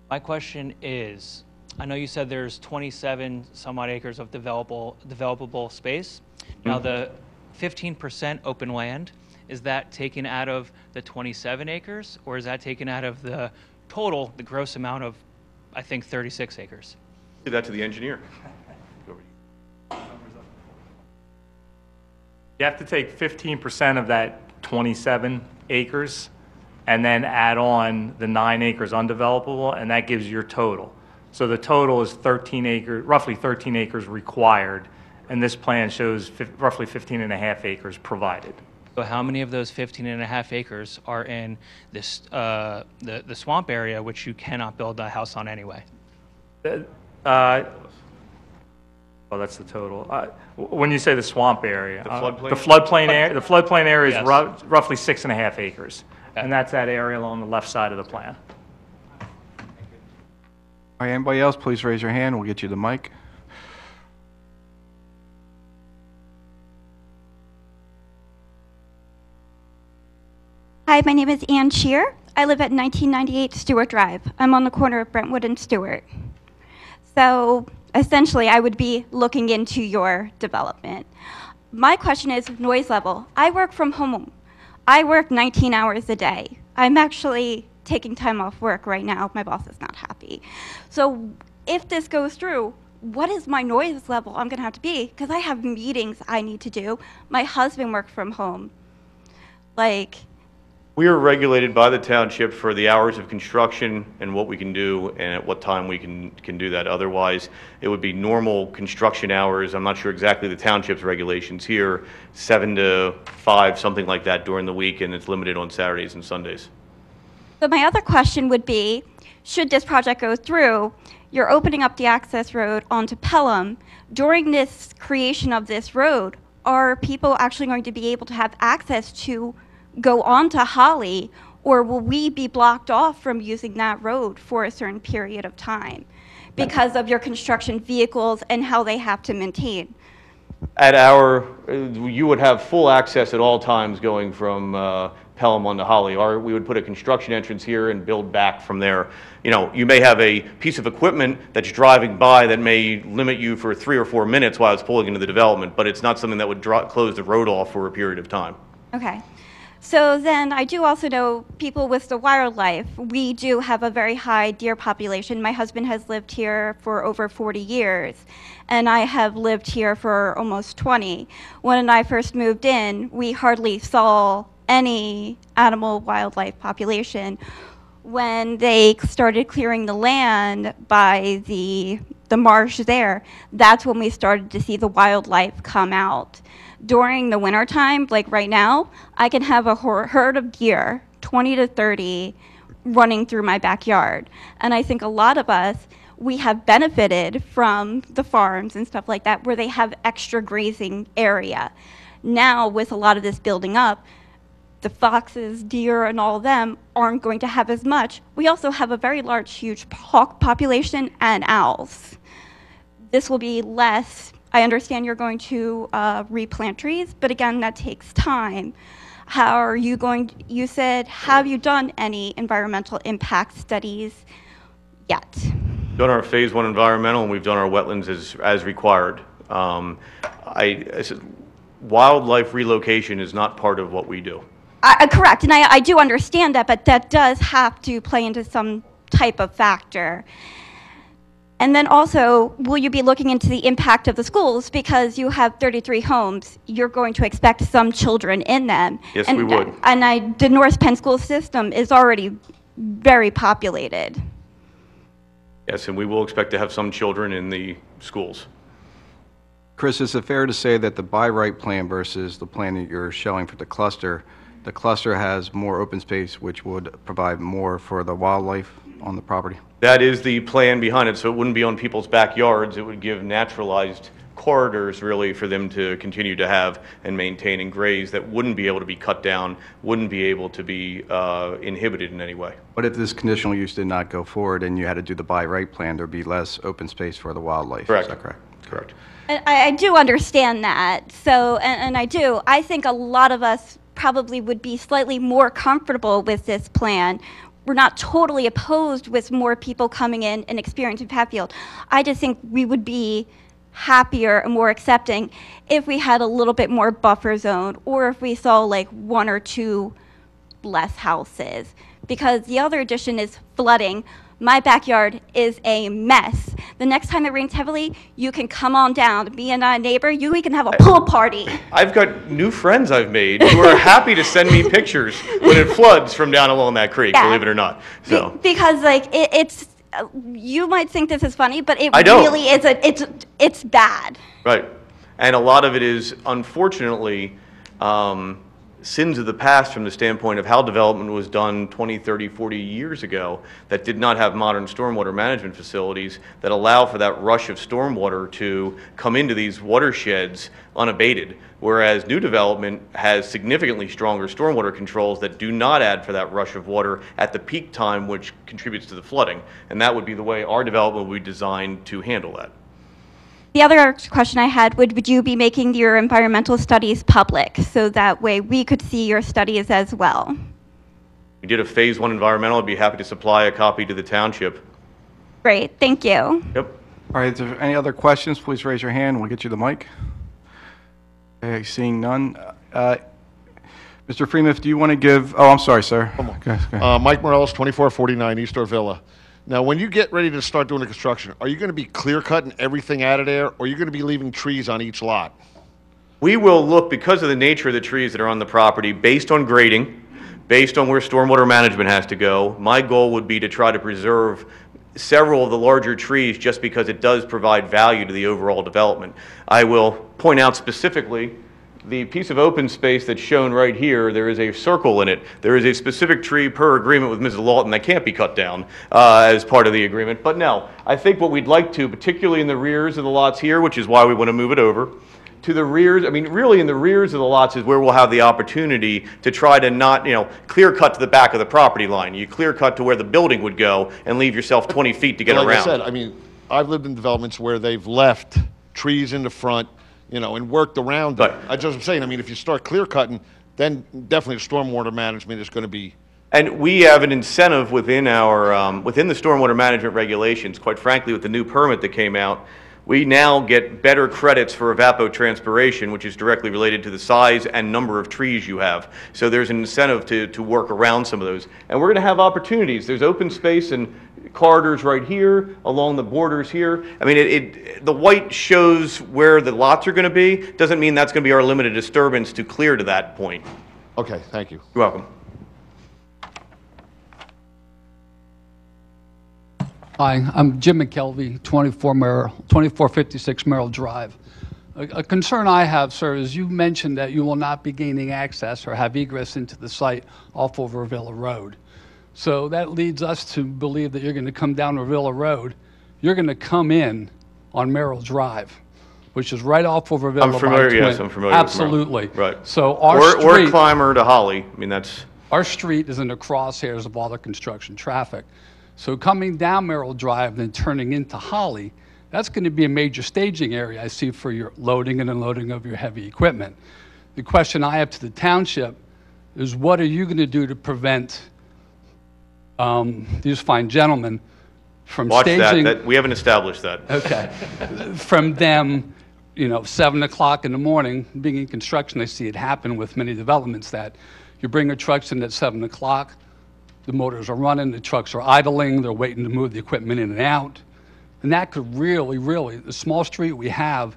My question is, I know you said there's 27 some odd acres of developable space. Now the 15% open land, is that taken out of the 27 acres, or is that taken out of the total, the gross amount of, I think, 36 acres? Give that to the engineer. You have to take 15% of that 27 acres and then add on the 9 acres undevelopable, and that gives your total. So the total is 13 acres, roughly 13 acres required, and this plan shows roughly 15 and a half acres provided. So how many of those 15 and a half acres are in this, the swamp area, which you cannot build a house on anyway? Well, that's the total. When you say the swamp area, the floodplain area is roughly 6.5 acres, and that's that area along the left side of the plan. All right, anybody else, please raise your hand. We'll get you the mic. Hi, my name is Ann Shear. I live at 1998 Stewart Drive. I'm on the corner of Brentwood and Stewart. So essentially, I would be looking into your development. My question is noise level. I work from home. I work 19 hours a day. I'm actually taking time off work right now. My boss is not happy. So if this goes through, what is my noise level I'm gonna have to be? Because I have meetings I need to do. My husband works from home. Like, We are regulated by the township for the hours of construction and what we can do and at what time we can do that. Otherwise, it would be normal construction hours. I'm not sure exactly the township's regulations here, 7 to 5, something like that during the week, and it's limited on Saturdays and Sundays. so my other question would be, should this project go through, you're opening up the access road onto Pelham. During this creation of this road, are people actually going to be able to have access to go on to Holly, or will we be blocked off from using that road for a certain period of time because of your construction vehicles and how they have to maintain? At you would have full access at all times going from Pelham on to Holly. We would put a construction entrance here and build back from there. You know, you may have a piece of equipment that's driving by that may limit you for 3 or 4 minutes while it's pulling into the development, but it's not something that would close the road off for a period of time. Okay. So then I do also know people with the wildlife. We do have a very high deer population. My husband has lived here for over 40 years, and I have lived here for almost 20. When I first moved in, we hardly saw any animal wildlife population. When they started clearing the land by the marsh there, that's when we started to see the wildlife come out. During the winter time, like right now, I can have a herd of deer, 20 to 30, running through my backyard. And I think a lot of us, we have benefited from the farms and stuff like that where they have extra grazing area. Now, with a lot of this building up, the foxes, deer, and all of them aren't going to have as much. We also have a very large, huge hawk population and owls. This will be less. I understand you're going to replant trees, but again, that takes time. How are you going, you said, have you done any environmental impact studies yet? Done our phase 1 environmental, and we've done our wetlands as required. I said, wildlife relocation is not part of what we do. Correct, and I do understand that, but that does have to play into some type of factor. And then also, will you be looking into the impact of the schools? Because you have 33 homes, you're going to expect some children in them. Yes, we would. And the North Penn school system is already very populated. Yes, and we will expect to have some children in the schools. Chris, is it fair to say that the by right plan versus the plan that you're showing for the cluster has more open space, which would provide more for the wildlife on the property? That is the plan behind it, so it wouldn't be on people's backyards. It would give naturalized corridors, really, for them to continue to have and maintain and graze that wouldn't be able to be cut down, wouldn't be able to be inhibited in any way. But if this conditional use did not go forward and you had to do the by right plan, there'd be less open space for the wildlife. Correct. Is that correct? Correct. And I do understand that. So, and I do. I think a lot of us probably would be slightly more comfortable with this plan we're not totally opposed with more people coming in and experiencing Hatfield. I just think we would be happier and more accepting if we had a little bit more buffer zone, or if we saw like 1 or 2 less houses, because the other addition is flooding. My backyard is a mess. The next time it rains heavily, you can come on down. Me and a neighbor, we can have a pool party. I've got new friends I've made who are happy to send me pictures when it floods from down along that creek, Yeah. believe it or not. So Because like it's, you might think this is funny, but it I don't. really is it's bad. Right. And a lot of it is, unfortunately, sins of the past from the standpoint of how development was done 20, 30, 40 years ago that did not have modern stormwater management facilities that allow for that rush of stormwater to come into these watersheds unabated, whereas new development has significantly stronger stormwater controls that do not add for that rush of water at the peak time, which contributes to the flooding. And that would be the way our development would be designed to handle that. The other question I had, would you be making your environmental studies public so that way we could see your studies as well? We did a phase 1 environmental. I'd be happy to supply a copy to the township. Great, thank you. Yep. All right, if there are any other questions, please raise your hand. We'll get you the mic. Okay, seeing none. Mr. Freeman, do you want to give, oh, I'm sorry, sir. Okay, okay. Mike Morellis, 2449 East Or Villa. Now, when you get ready to start doing the construction, are you going to be clear-cutting everything out of there, or are you going to be leaving trees on each lot? We will look, because of the nature of the trees that are on the property, based on grading, based on where stormwater management has to go. My goal would be to try to preserve several of the larger trees just because it does provide value to the overall development. I will point out specifically the piece of open space that's shown right here. There is a circle in it. There is a specific tree per agreement with Mrs. Lawton that can't be cut down as part of the agreement. But no, I think what we'd like to, particularly in the rears of the lots here, which is why we want to move it over, to the rears, I mean, really in the rears of the lots is where we'll have the opportunity to try to not, clear cut to the back of the property line. You clear cut to where the building would go and leave yourself 20 feet to get Like around. I said, I mean, I've lived in developments where they've left trees in the front, and worked around it. I just am saying, I mean, if you start clear cutting, then definitely stormwater management is going to be. And we have an incentive within our, within the stormwater management regulations, quite frankly, with the new permit that came out, we now get better credits for evapotranspiration, which is directly related to the size and number of trees you have. So there's an incentive to work around some of those. And we're going to have opportunities. There's open space and corridors right here, along the borders here. I mean, the white shows where the lots are going to be. Doesn't mean that's going to be our limited disturbance to clear to that point. Okay, thank you. You're welcome. Hi, I'm Jim McKelvey, 2456 Merrill Drive. A concern I have, sir, is you mentioned that you will not be gaining access or have egress into the site off of Villa Road. So that leads us to believe that you're going to come down Villa Road. You're going to come in on Merrill Drive, which is right off over Villa. I'm familiar, yes, I'm familiar Absolutely. with Merrill. Right. So our or Clymer to Holly. I mean, that's. Our street is in the crosshairs of all the construction traffic. So coming down Merrill Drive and turning into Holly, that's going to be a major staging area, I see, for your loading and unloading of your heavy equipment. The question I have to the township is, what are you going to do to prevent these fine gentlemen from Watch staging? that. We haven't established that. Okay. From them, 7 o'clock in the morning, being in construction, I see it happen with many developments that you bring your trucks in at 7 o'clock, the motors are running, the trucks are idling, they're waiting to move the equipment in and out. And that could really, the small street we have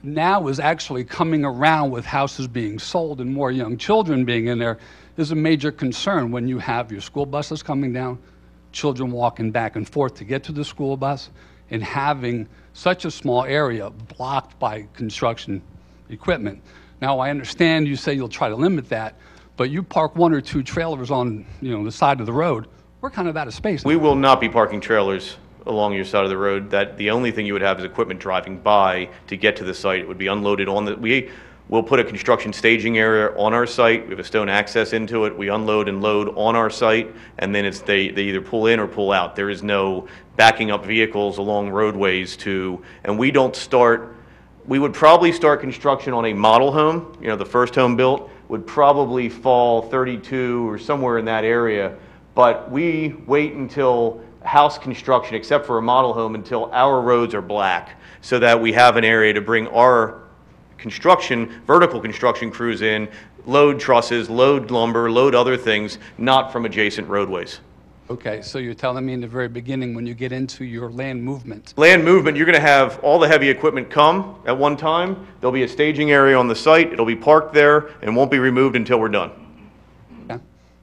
now is actually coming around with houses being sold and more young children being in there is a major concern when you have your school buses coming down, children walking back and forth to get to the school bus, and having such a small area blocked by construction equipment. Now, I understand you say you'll try to limit that, but you park 1 or 2 trailers on, the side of the road, we're kind of out of space. We will not be parking trailers along your side of the road. That the only thing you would have is equipment driving by to get to the site. It would be unloaded on the. We will put a construction staging area on our site. We have a stone access into it. We unload and load on our site, and then they either pull in or pull out. There is no backing up vehicles along roadways and we don't start. We would probably start construction on a model home. The first home built would probably fall 32 or somewhere in that area but we wait until house construction, except for a model home, until our roads are black, so that we have an area to bring our construction, vertical construction crews in, load trusses, load lumber, load other things, not from adjacent roadways. Okay, so you're telling me in the very beginning, when you get into your land movement, Land movement, you're going to have all the heavy equipment come at one time. There'll be a staging area on the site. It'll be parked there and won't be removed until we're done.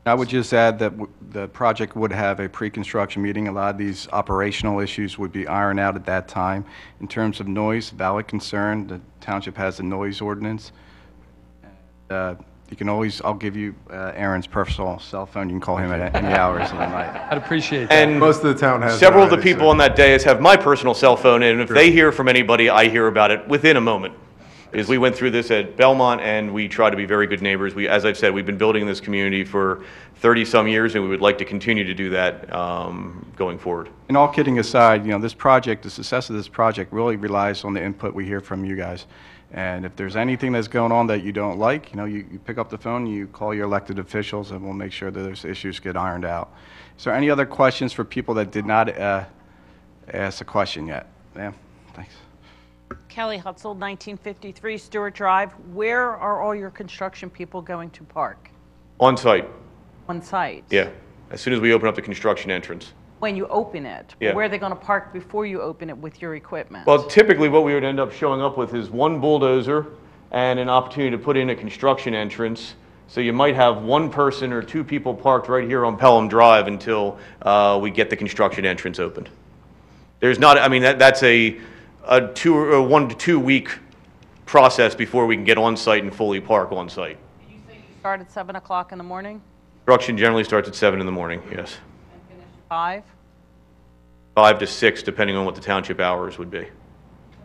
I would just add that the project would have a pre-construction meeting. A lot of these operational issues would be ironed out at that time. In terms of noise, valid concern, the township has a noise ordinance. You can always, I'll give you Aaron's personal cell phone. You can call him at any hours of the night. I'd appreciate that. And Most of the town has several of the already, people on that dais have my personal cell phone, and if they hear from anybody, I hear about it within a moment. Because we went through this at Belmont, and we try to be very good neighbors. As I've said, we've been building this community for 30-some years, and we would like to continue to do that going forward. And all kidding aside, this project, the success of this project really relies on the input we hear from you guys. And if there's anything that's going on that you don't like, you pick up the phone, you call your elected officials, and we'll make sure that those issues get ironed out. Is there any other questions for people that did not ask a question yet? Ma'am, thanks. Kelly Hutzel, 1953 Stewart Drive. Where are all your construction people going to park? On site, On site? yeah. As soon as we open up the construction entrance. When you open it? Yeah. Where are they going to park before you open it with your equipment? Well, typically what we would end up showing up with is one bulldozer and an opportunity to put in a construction entrance. So you might have one person or two people parked right here on Pelham Drive until we get the construction entrance opened. There's not, I mean, that's a 1 to 2 week process before we can get on site and fully park on site. You say you start at 7 o'clock in the morning? Construction generally starts at 7 in the morning, yes. 5? 5 to 6, depending on what the township hours would be.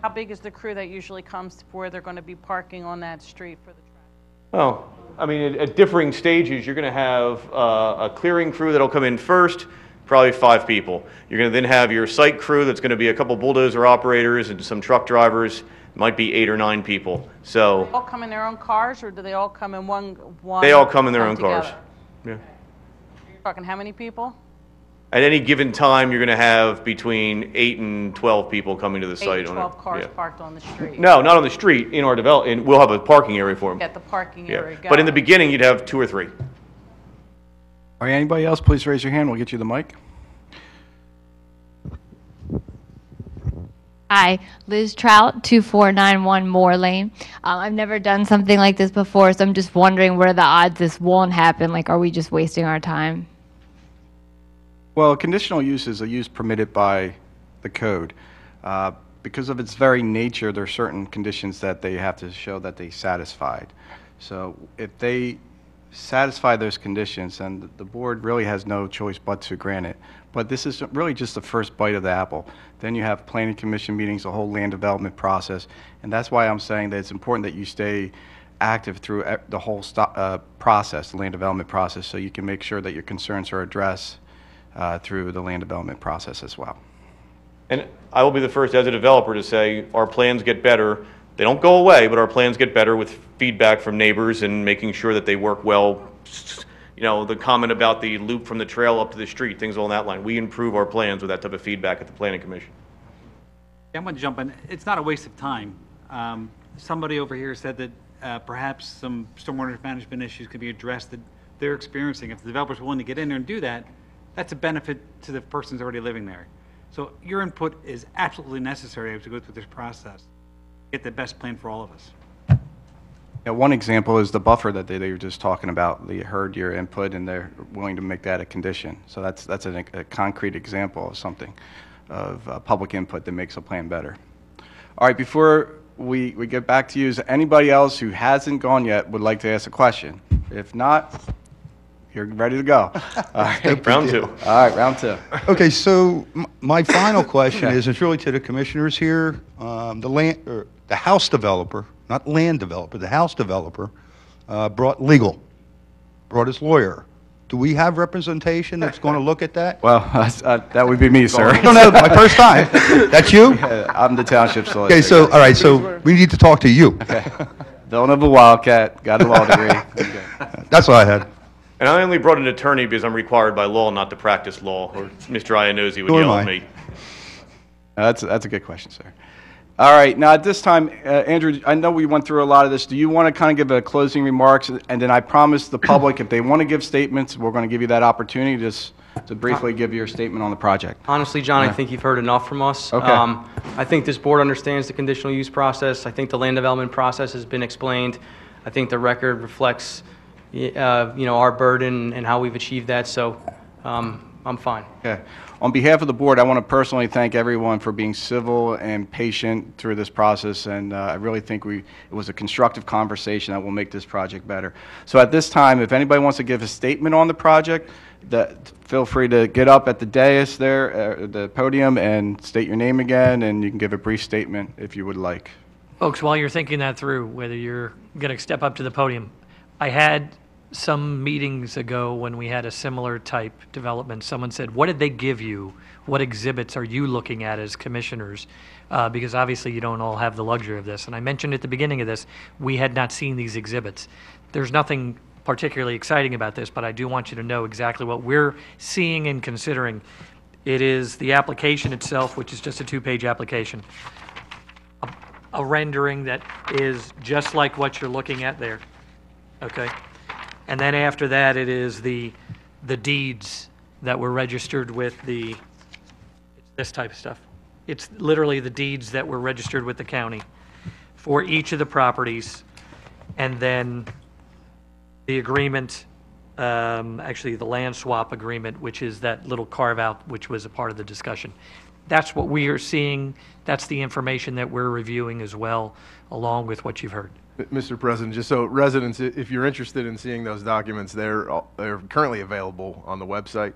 How big is the crew that usually comes to where they're going to be parking on that street for the traffic? Well, I mean, at differing stages, you're going to have a clearing crew that'll come in first, probably 5 people. You're going to then have your site crew that's going to be a couple bulldozer operators and some truck drivers. It might be 8 or 9 people. So Do they all come in their own cars, or do they all come in one? they all come in their own together? cars. Yeah. You're talking how many people? At any given time, you're going to have between 8 and 12 people coming to the 8 site. to 12 cars parked on the street. No, not on the street. In our development, we'll have a parking area for them. Get the parking Yeah. area going. But in the beginning, you'd have 2 or 3. All right, anybody else, please raise your hand. We'll get you the mic. Hi, Liz Trout, 2491 Moore Lane. I've never done something like this before, so I'm just wondering what are the odds this won't happen? Like, are we just wasting our time? Well, conditional use is a use permitted by the code. Because of its very nature, there are certain conditions that they have to show that they satisfied. So if they satisfy those conditions, then the board really has no choice but to grant it. But this is really just the first bite of the apple. Then you have planning commission meetings, the whole land development process, and that's why I'm saying that it's important that you stay active through the whole process, the land development process, so you can make sure that your concerns are addressed through the land development process as well. And I will be the first as a developer to say our plans get better. They don't go away, but our plans get better with feedback from neighbors and making sure that they work well. You know, the comment about the loop from the trail up to the street, things along that line. We improve our plans with that type of feedback at the Planning Commission. Yeah, I'm going to jump in. It's not a waste of time. Somebody over here said that perhaps some stormwater management issues could be addressed that they're experiencing. If the developer's willing to get in there and do that, that's a benefit to the person who's already living there. So your input is absolutely necessary as we go through this process. Get the best plan for all of us. Yeah, one example is the buffer that they were just talking about. They heard your input and they're willing to make that a condition. So that's a concrete example of something, of public input that makes a plan better. All right, before we get back to you, is anybody else who hasn't gone yet would like to ask a question? If not, you're ready to go. All right. Round 2. All right, round 2. Okay, so my final question is, it's really to the commissioners here. The house developer, not land developer, the house developer brought his lawyer. Do we have representation that's going to look at that? Well, that would be me, sir. No, my first time. That's you? Yeah, I'm the township solicitor. Okay, so, all right, so we need to talk to you. Okay. Don't have a Wildcat, got a law degree. Okay. That's all I had. And I only brought an attorney because I'm required by law not to practice law, or Mr. Iannozzi would Nor yell am at I. me. That's a good question, sir. All right, now at this time, Andrew, I know we went through a lot of this. Do you want to kind of give a closing remarks? And then I promise the public, if they want to give statements, we're going to give you that opportunity just to briefly give your statement on the project. Honestly, John, Yeah. I think you've heard enough from us. Okay. I think this board understands the conditional use process. I think the land development process has been explained. I think the record reflects, our burden and how we've achieved that. So I'm fine. Okay. On behalf of the board, I want to personally thank everyone for being civil and patient through this process, and I really think it was a constructive conversation that will make this project better. So at this time, if anybody wants to give a statement on the project, feel free to get up at the dais there, the podium, and state your name again, and you can give a brief statement if you would like. Folks, while you're thinking that through, whether you're going to step up to the podium, I had some meetings ago when we had a similar type development, someone said, what did they give you? What exhibits are you looking at as commissioners? Because obviously you don't all have the luxury of this. And I mentioned at the beginning of this, we had not seen these exhibits. There's nothing particularly exciting about this, but I do want you to know exactly what we're seeing and considering. It is the application itself, which is just a 2-page application. A rendering that is just like what you're looking at there, okay? And then after that, it is the deeds that were registered with this type of stuff. It's literally the deeds that were registered with the county for each of the properties, and then the agreement, actually the land swap agreement, which is that little carve-out which was a part of the discussion. That's what we are seeing. That's the information that we're reviewing as well, along with what you've heard. Mr. President, just so residents, if you're interested in seeing those documents, they're currently available on the website.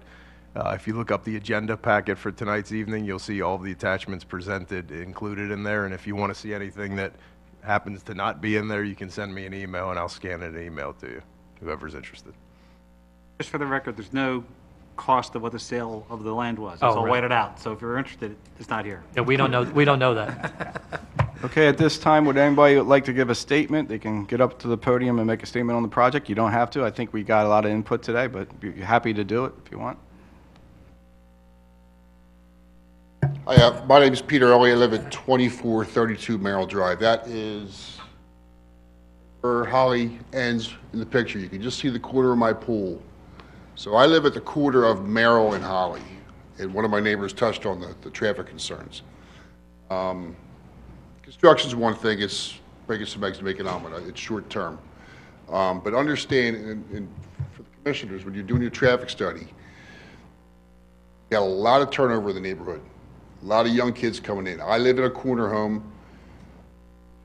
If you look up the agenda packet for tonight's evening, you'll see all of the attachments presented included in there. And if you want to see anything that happens to not be in there, you can send me an email and I'll scan it and email it to you, whoever's interested. Just for the record, there's no cost of what the sale of the land was. It's Oh, all right. whited out. So if you're interested, it's not here. Yeah, we don't know that. Okay, at this time, would anybody like to give a statement? They can get up to the podium and make a statement on the project. You don't have to. I think we got a lot of input today, but you're happy to do it if you want. Hi, my name is Peter Elliott. I live at 2432 Merrill Drive. That is where Holly ends in the picture. You can just see the corner of my pool. So I live at the corner of Merrill and Holly, and one of my neighbors touched on the traffic concerns. Construction's one thing, it's breaking some eggs to make an omelet. It's short term. But understand, and for the commissioners, when you're doing your traffic study, you got a lot of turnover in the neighborhood. A lot of young kids coming in. I live in a corner home.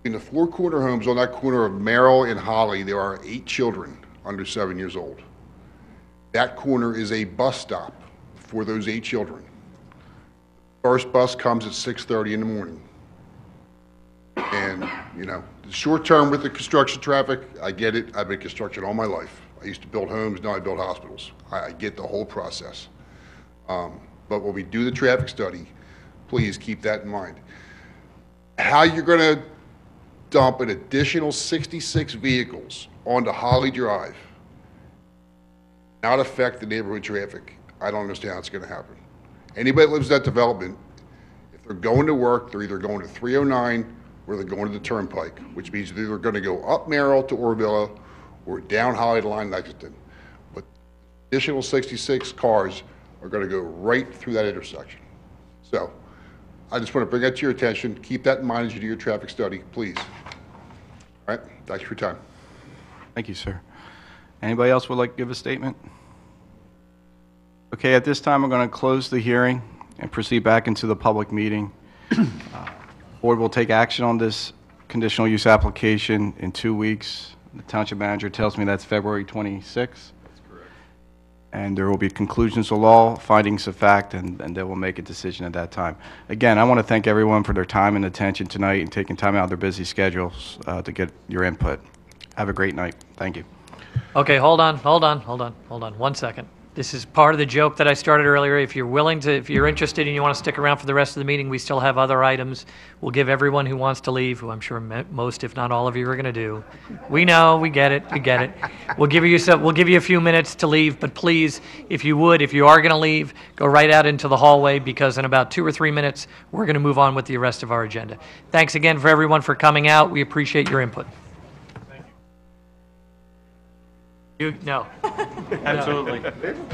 In the 4 corner homes on that corner of Merrill and Holly, there are 8 children under 7 years old. That corner is a bus stop for those 8 children. First bus comes at 6:30 in the morning. And, the short term with the construction traffic, I get it. I've been construction all my life. I used to build homes, now I build hospitals. I get the whole process. But when we do the traffic study, please keep that in mind. How you're going to dump an additional 66 vehicles onto Holly Drive, not affect the neighborhood traffic, I don't understand how it's going to happen. Anybody that lives in that development, if they're going to work, they're either going to 309 or they're going to the Turnpike, which means they're going to go up Merrill to Orvilla or down Holly to Line Lexington. But additional 66 cars are going to go right through that intersection. So I just want to bring that to your attention. Keep that in mind as you do your traffic study, please. All right, thanks for your time. Thank you, sir. Anybody else would like to give a statement? Okay, at this time, we're going to close the hearing and proceed back into the public meeting. Board will take action on this conditional use application in 2 weeks. The township manager tells me that's February 26th. That's correct. And there will be conclusions of law, findings of fact, and they will make a decision at that time. Again, I want to thank everyone for their time and attention tonight and taking time out of their busy schedules to get your input. Have a great night. Thank you. Okay, hold on 1 second. This is part of the joke that I started earlier. If you're willing to, if you're interested and you want to stick around for the rest of the meeting, we still have other items. We'll give everyone who wants to leave, who I'm sure most, if not all of you, are going to do. We know, we get it, we get it. We'll give you a few minutes to leave, but please, if you would, if you are going to leave, go right out into the hallway, because in about 2 or 3 minutes, we're going to move on with the rest of our agenda. Thanks again for everyone for coming out. We appreciate your input. No. Absolutely.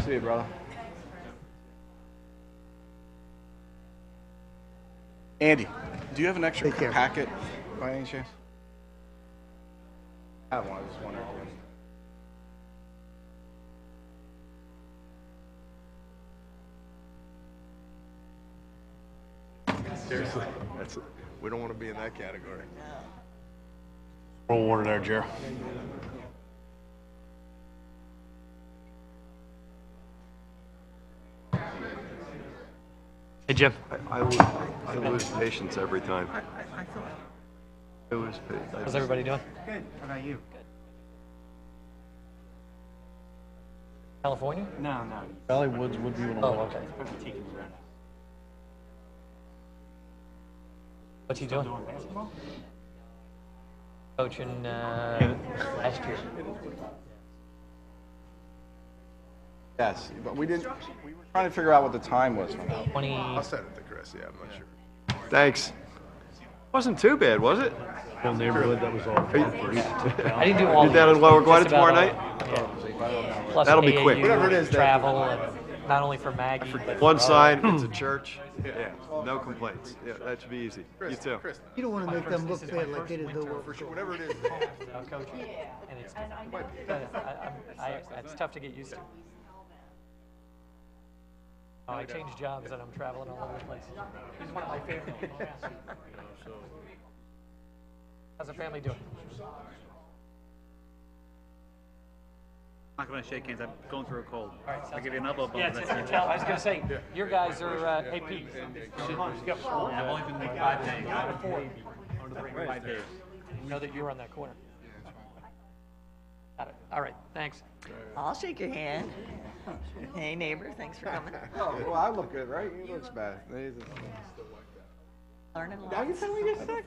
See you, brother. Andy, do you have an extra packet by any chance? I have one. I just wondered. Seriously, we don't want to be in that category. Roll water there, Jer. Hey, Jim. I lose patience every time. I lose patience. How's everybody doing? Good. How about you? California? No, no. Valley Woods, Woodview, and Oh, okay. What's he doing? Basketball? Coaching last year. Yes, but we didn't. We were trying to figure out what the time was. 20. I'll send it to Chris. Yeah, I'm not sure. Thanks. Wasn't too bad, was it? Whole neighborhood that was all. I didn't do all. You're down in Lower Gwinnett tomorrow night? Yeah. Plus That'll be AAU, quick. Whatever it is, travel, and not only for Maggie. But One for sign, it's a church. Yeah, no complaints. Yeah, that should be easy. You too. You don't want to make them look bad like they didn't know what was Whatever it is. Now coaching, and it's tough to get used to. Oh, I changed jobs and I'm traveling all over the place. He's one of my favorite. How's the family doing? I'm not going to shake hands. I'm going through a cold. All right, I'll give you an elbow bump. Yeah, I was going to say, your guys are, hey, Pete. I've only been like 5 days. 5 days. You know that you were on that corner. Got it. All right, thanks. I'll shake your hand. Hey, neighbor, thanks for coming. Oh, well, I look good, right? He looks bad. Learning a lot. Now you tell me you're sick.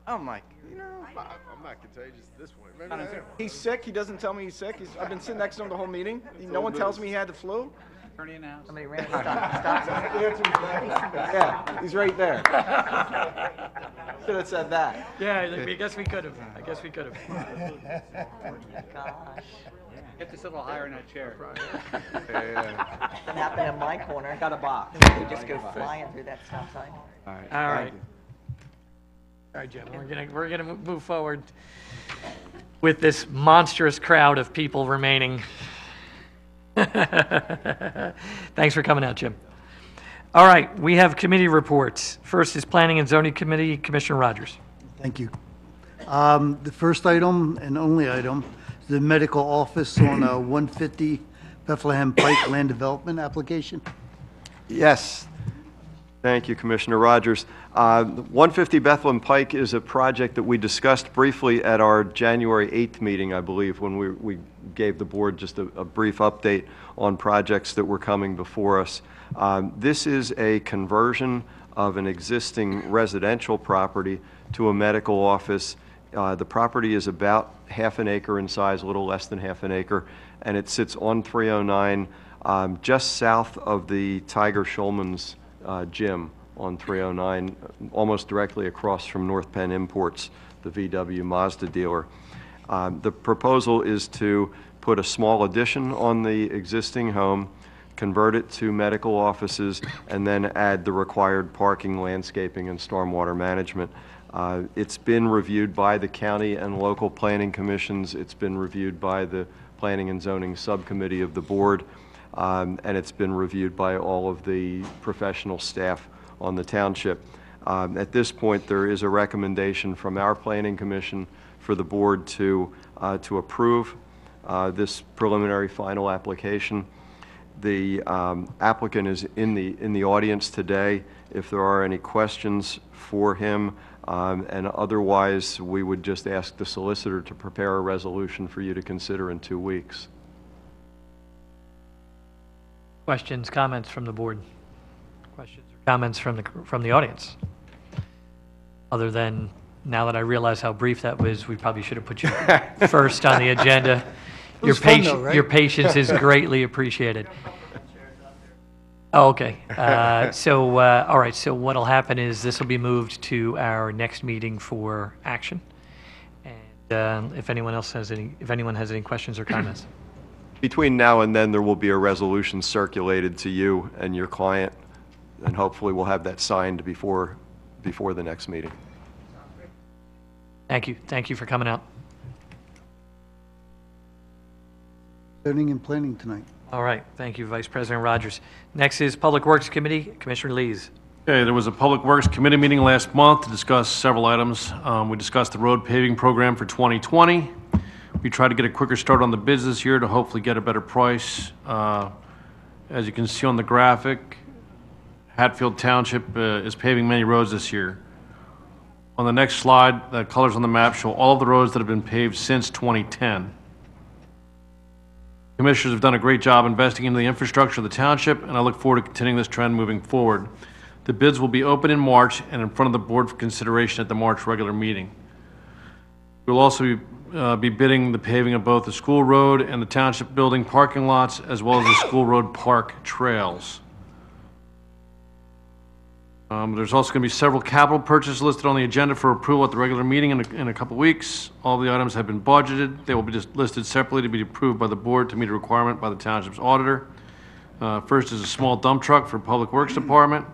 Oh my, I'm not contagious at this point. Maybe I am. he's sick. He doesn't tell me he's sick. I've been sitting next to him the whole meeting. No one tells me he had the flu. Turn in now. Somebody ran stop. Yeah, he's right there. Should have said that. Yeah, I guess we could have. I guess we could have. Gosh. Get this a little higher in that chair. That happened in my corner. Got a box. You just go flying through that stop sign. All right. All right. All right, Jim, we're gonna move forward with this monstrous crowd of people remaining. Thanks for coming out, Jim. All right, we have committee reports. First is Planning and Zoning Committee, Commissioner Rogers. Thank you. The first item and only item is the medical office on 150 Bethlehem Pike land development application. Yes. Thank you, Commissioner Rogers. 150 Bethlehem Pike is a project that we discussed briefly at our January 8th meeting, I believe, when we gave the board just a brief update on projects that were coming before us. This is a conversion of an existing residential property to a medical office. The property is about half an acre in size, a little less than half an acre, and it sits on 309, just south of the Tiger Schulman's gym on 309, almost directly across from North Penn Imports, the VW Mazda dealer. The proposal is to put a small addition on the existing home, convert it to medical offices, and then add the required parking, landscaping, and stormwater management. It's been reviewed by the county and local planning commissions. It's been reviewed by the Planning and Zoning Subcommittee of the board, and it's been reviewed by all of the professional staff on the township. At this point, there is a recommendation from our Planning Commission for the board to approve this preliminary final application. The applicant is in the audience today. If there are any questions for him, and otherwise, we would just ask the solicitor to prepare a resolution for you to consider in 2 weeks. Questions, comments from the board? Questions or comments from the audience? Other than, now that I realize how brief that was, we probably should have put you first on the agenda. It was fun though, right? Your patience is greatly appreciated. Oh, okay. All right, so what'll happen is this will be moved to our next meeting for action. And if anyone has any questions or comments. Between now and then, there will be a resolution circulated to you and your client, and hopefully we'll have that signed before the next meeting. Thank you. Thank you for coming out. Zoning and planning tonight. All right. Thank you, Vice President Rogers. Next is Public Works Committee. Commissioner Lees. Okay, there was a Public Works Committee meeting last month to discuss several items. We discussed the road paving program for 2020. We tried to get a quicker start on the bids this year to hopefully get a better price. As you can see on the graphic, Hatfield Township is paving many roads this year. On the next slide, the colors on the map show all of the roads that have been paved since 2010. Commissioners have done a great job investing into the infrastructure of the township, and I look forward to continuing this trend moving forward. The bids will be open in March and in front of the board for consideration at the March regular meeting. We'll also be bidding the paving of both the school road and the township building parking lots, as well as the school road park trails. There's also going to be several capital purchases listed on the agenda for approval at the regular meeting in a couple weeks. All the items have been budgeted. They will be just listed separately to be approved by the board to meet a requirement by the township's auditor. First is a small dump truck for Public Works Department.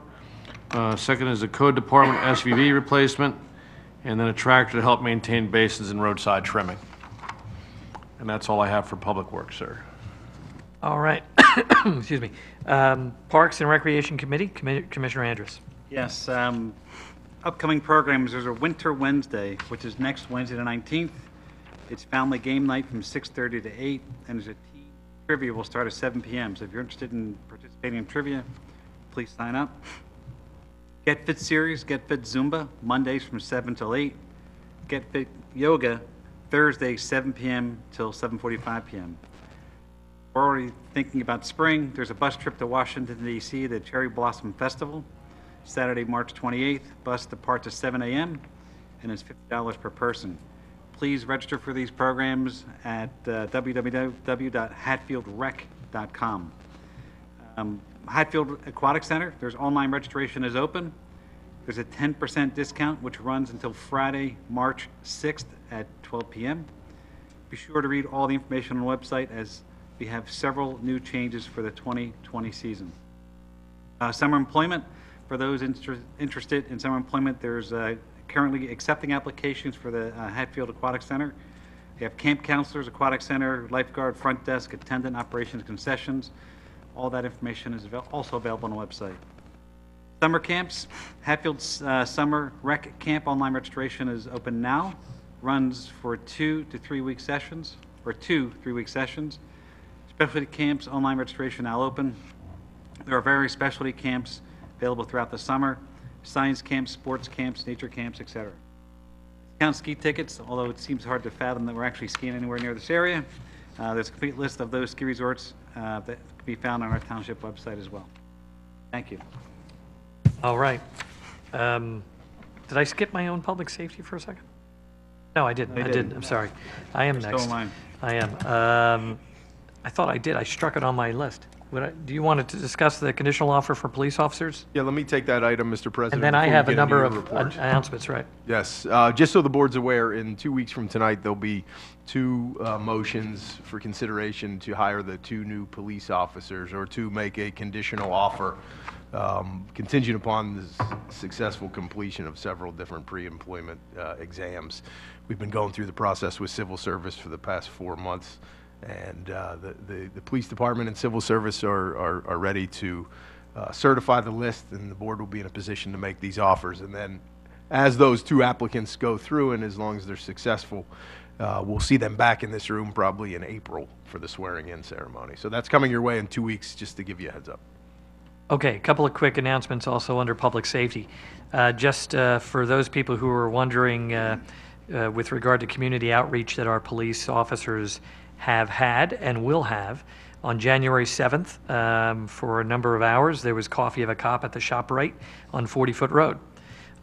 Second is a code department SUV replacement, and then a tractor to help maintain basins and roadside trimming. And that's all I have for Public Works, sir. All right. Excuse me. Parks and Recreation Committee, Commissioner Andrus. Yes, upcoming programs, there's a Winter Wednesday, which is next Wednesday the 19th. It's family game night from 6:30 to 8, and there's a team trivia will start at 7 p.m. So if you're interested in participating in trivia, please sign up. Get Fit Series, Get Fit Zumba, Mondays from 7 till 8. Get Fit Yoga, Thursday, 7 p.m. till 7:45 p.m. We're already thinking about spring. There's a bus trip to Washington, D.C., the Cherry Blossom Festival, Saturday, March 28th. Bus departs at 7 a.m. and is $50 per person. Please register for these programs at www.hatfieldrec.com. Hatfield Aquatic Center, there's online registration is open. There's a 10% discount, which runs until Friday, March 6th at 12 p.m. Be sure to read all the information on the website, as we have several new changes for the 2020 season. Summer employment, for those interested in summer employment, there's currently accepting applications for the Hatfield Aquatic Center. They have camp counselors, aquatic center, lifeguard, front desk, attendant, operations, concessions. All that information is also available on the website. Summer camps, Hatfield's Summer Rec Camp online registration is open now. Runs for 2 to 3 week sessions, or 2 3-week sessions. Specialty camps online registration now open. There are various specialty camps available throughout the summer: science camps, sports camps, nature camps, etc. Discount ski tickets, although it seems hard to fathom that we're actually skiing anywhere near this area. There's a complete list of those ski resorts that can be found on our township website as well. Thank you. All right. Did I skip my own public safety for a second? No, I didn't. I didn't. I'm sorry. I am next. Still in line. I am. I thought I did. I struck it on my list. Do you want to discuss the conditional offer for police officers? Yeah, let me take that item, Mr. President. And then I before we have a get number into of your report. announcements, right? Yes, just so the board's aware, in 2 weeks from tonight, there'll be 2 motions for consideration to hire the 2 new police officers, or to make a conditional offer contingent upon the successful completion of several different pre-employment exams. We've been going through the process with civil service for the past 4 months, and the police department and civil service are ready to certify the list, and the board will be in a position to make these offers. And then as those 2 applicants go through, and as long as they're successful, we'll see them back in this room probably in April for the swearing-in ceremony. So that's coming your way in 2 weeks, just to give you a heads up. Okay, a couple of quick announcements also under public safety. Just for those people who are wondering with regard to community outreach that our police officers have had and will have, On January 7th, for a number of hours, there was coffee of a cop at the ShopRite on 40-Foot Road.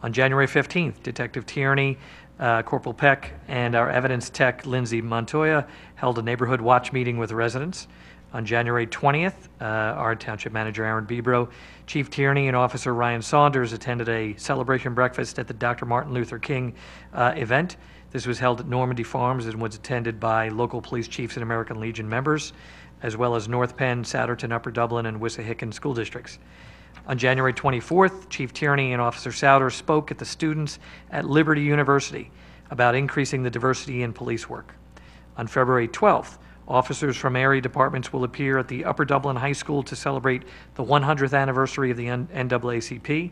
On January 15th, Detective Tierney, Corporal Peck, and our evidence tech, Lindsay Montoya, held a neighborhood watch meeting with residents. On January 20th, our Township Manager, Aaron Bebro, Chief Tierney, and Officer Ryan Saunders attended a celebration breakfast at the Dr. Martin Luther King event. This was held at Normandy Farms and was attended by local police chiefs and American Legion members, as well as North Penn, Satterton, Upper Dublin, and Wissahickon school districts. On January 24th, Chief Tierney and Officer Souter spoke at the students at Liberty University about increasing the diversity in police work. On February 12th, officers from area departments will appear at the Upper Dublin High School to celebrate the 100th anniversary of the NAACP.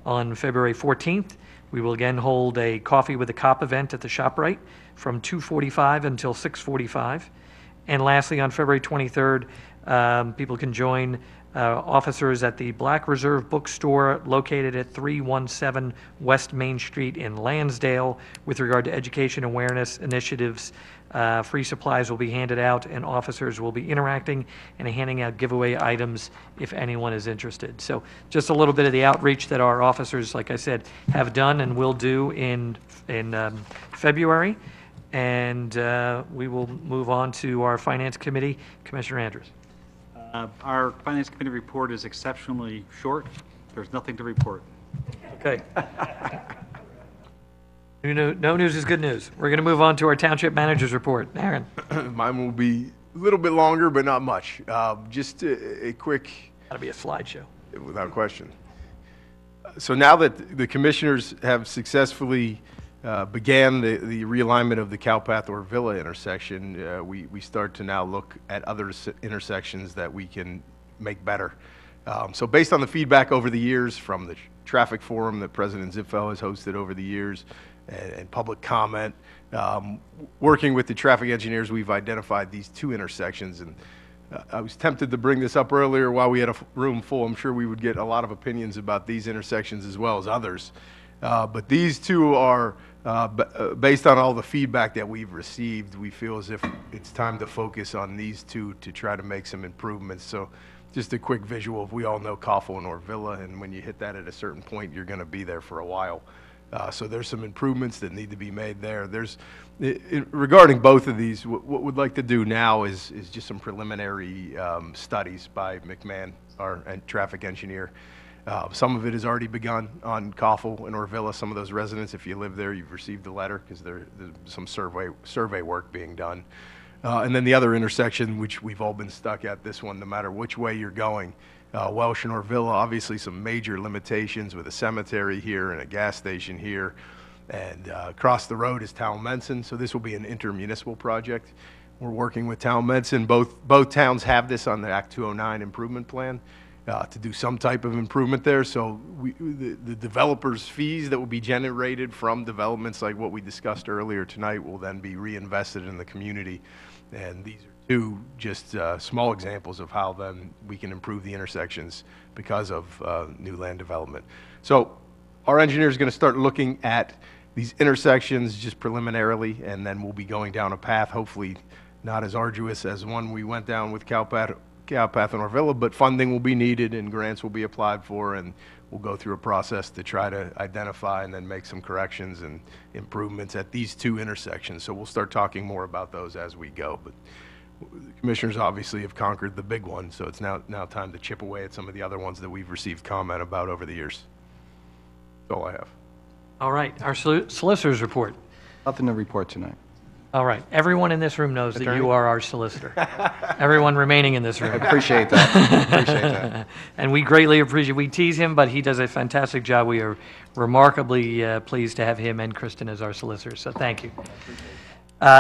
On February 14th, we will again hold a Coffee with a Cop event at the ShopRite from 2:45 until 6:45. And lastly, on February 23rd, people can join officers at the Black Reserve Bookstore located at 317 West Main Street in Lansdale with regard to education awareness initiatives. Free supplies will be handed out, and officers will be interacting and handing out giveaway items if anyone is interested. So just a little bit of the outreach that our officers, like I said, have done and will do in February. And we will move on to our Finance Committee. Commissioner Andrews. Our Finance Committee report is exceptionally short. There's nothing to report. Okay. No news is good news. We're going to move on to our Township Manager's report. Aaron. Mine will be a little bit longer, but not much. Just a quick... That'll be a slideshow. Without question. So now that the commissioners have successfully began the realignment of the Cowpath or Villa intersection, we start to now look at other intersections that we can make better. So based on the feedback over the years from the traffic forum that President Zipfel has hosted over the years and public comment, working with the traffic engineers, we've identified these two intersections. And I was tempted to bring this up earlier while we had a room full. I'm sure we would get a lot of opinions about these intersections as well as others. But these two are, based on all the feedback that we've received, we feel as if it's time to focus on these two to try to make some improvements. So just a quick visual of, we all know Coffle and Orvilla, and when you hit that at a certain point, you're going to be there for a while. So there's some improvements that need to be made there. Regarding both of these, what we'd like to do now is just some preliminary studies by McMahon, our traffic engineer. Some of it has already begun on Coffle and Orvilla. Some of those residents, if you live there, you've received a letter because there's some survey work being done. And then the other intersection, which we've all been stuck at, this one, no matter which way you're going, Welsh and Orvilla, obviously some major limitations with a cemetery here and a gas station here. And across the road is Town Menson, so this will be an intermunicipal project. We're working with Town Menson. Both towns have this on the Act 209 improvement plan. To do some type of improvement there. So the developers' fees that will be generated from developments like what we discussed earlier tonight will then be reinvested in the community. And these are two just small examples of how then we can improve the intersections because of new land development. So our engineer is going to start looking at these intersections just preliminarily, and then we'll be going down a path, hopefully not as arduous as one we went down with Cowpath and Orvilla, but funding will be needed and grants will be applied for, and we'll go through a process to try to identify and then make some corrections and improvements at these two intersections. So we'll start talking more about those as we go. But the commissioners obviously have conquered the big one, so it's now time to chip away at some of the other ones that we've received comment about over the years. That's all I have. All right, our solicitor's report. Nothing to report tonight. All right, everyone in this room knows that you are our solicitor. Everyone remaining in this room. I appreciate that. Appreciate that. And we greatly appreciate, we tease him, but he does a fantastic job. We are remarkably pleased to have him and Kristen as our solicitors, so thank you.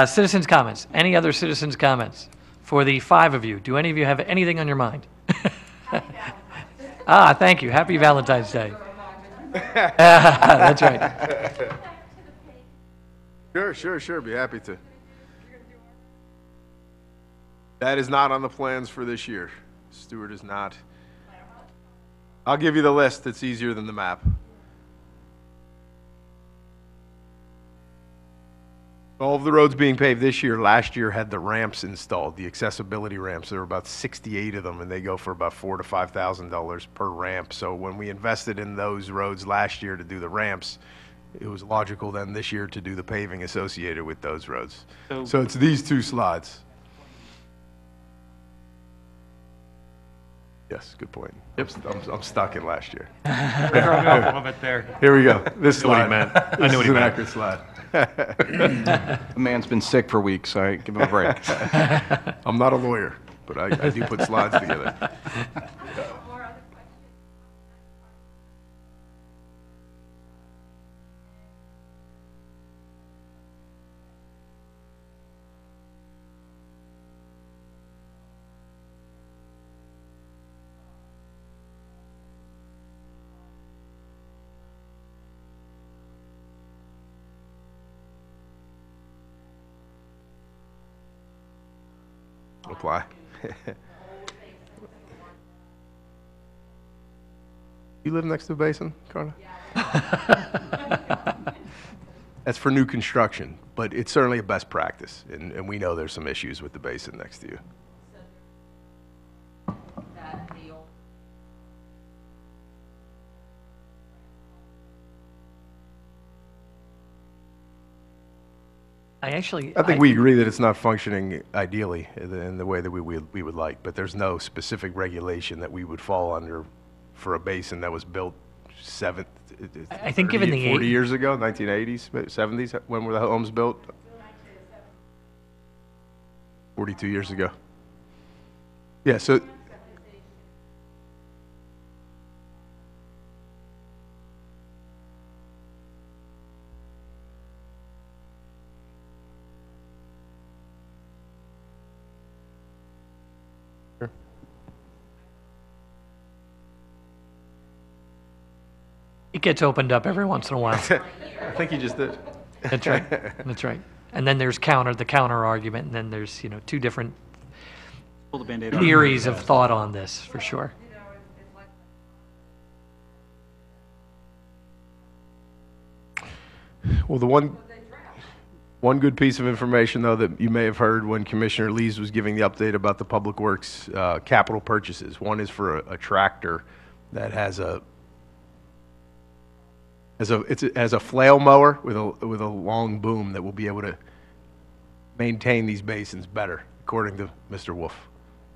Citizens' comments. Any other citizens' comments? For the five of you, do any of you have anything on your mind? Thank you. Happy Valentine's Day. That's right. Sure. Be happy to. That is not on the plans for this year. Stuart is not. I'll give you the list. It's easier than the map. All of the roads being paved this year, last year had the ramps installed, the accessibility ramps. There were about 68 of them, and they go for about $4,000 to $5,000 per ramp. So when we invested in those roads last year to do the ramps, it was logical then this year to do the paving associated with those roads. So it's these two slides. Yes, good point. Yep. I'm stuck in last year. A little bit there. Here we go. This I knew what he slide. meant. I This knew what is he an meant. accurate slide. The man's been sick for weeks, so give him a break. I'm not a lawyer, but I do put slides together. Apply. You live next to a basin, Carla? That's for new construction, but it's certainly a best practice, and we know there's some issues with the basin next to you. I think we agree that it's not functioning ideally in the way that we would like, but there's no specific regulation that we would fall under for a basin that was built I think given the 40 years ago, 1980s, 70s, when were the homes built? 42 years ago. Yeah, so It gets opened up every once in a while. I think you just did. That's right. That's right. And then there's the counter argument, and then there's, two different Pull the Band-Aid off. theories of thought on this, for sure. Well, the one good piece of information, though, that you may have heard when Commissioner Lees was giving the update about the Public Works capital purchases. One is for a tractor that has a flail mower with a long boom that will be able to maintain these basins better, according to Mr. Wolf.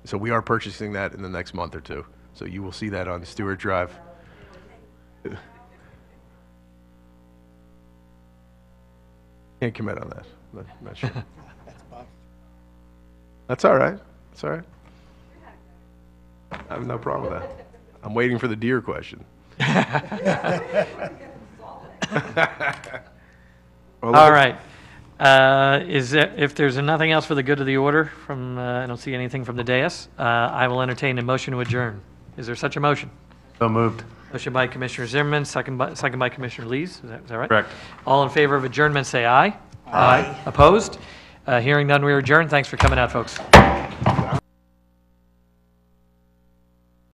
So we are purchasing that in the next month or two. So you will see that on Stewart Drive. Can't commit on that. Not sure. That's all right. That's all right. I have no problem with that. I'm waiting for the deer question. All right. If there's nothing else for the good of the order I don't see anything from the dais, I will entertain a motion to adjourn. Is there such a motion? So moved. Motion by Commissioner Zimmerman, second by Commissioner Lees. Is that right? Correct. All in favor of adjournment, say aye. Aye. Opposed? Hearing none, we are adjourned. Thanks for coming out, folks.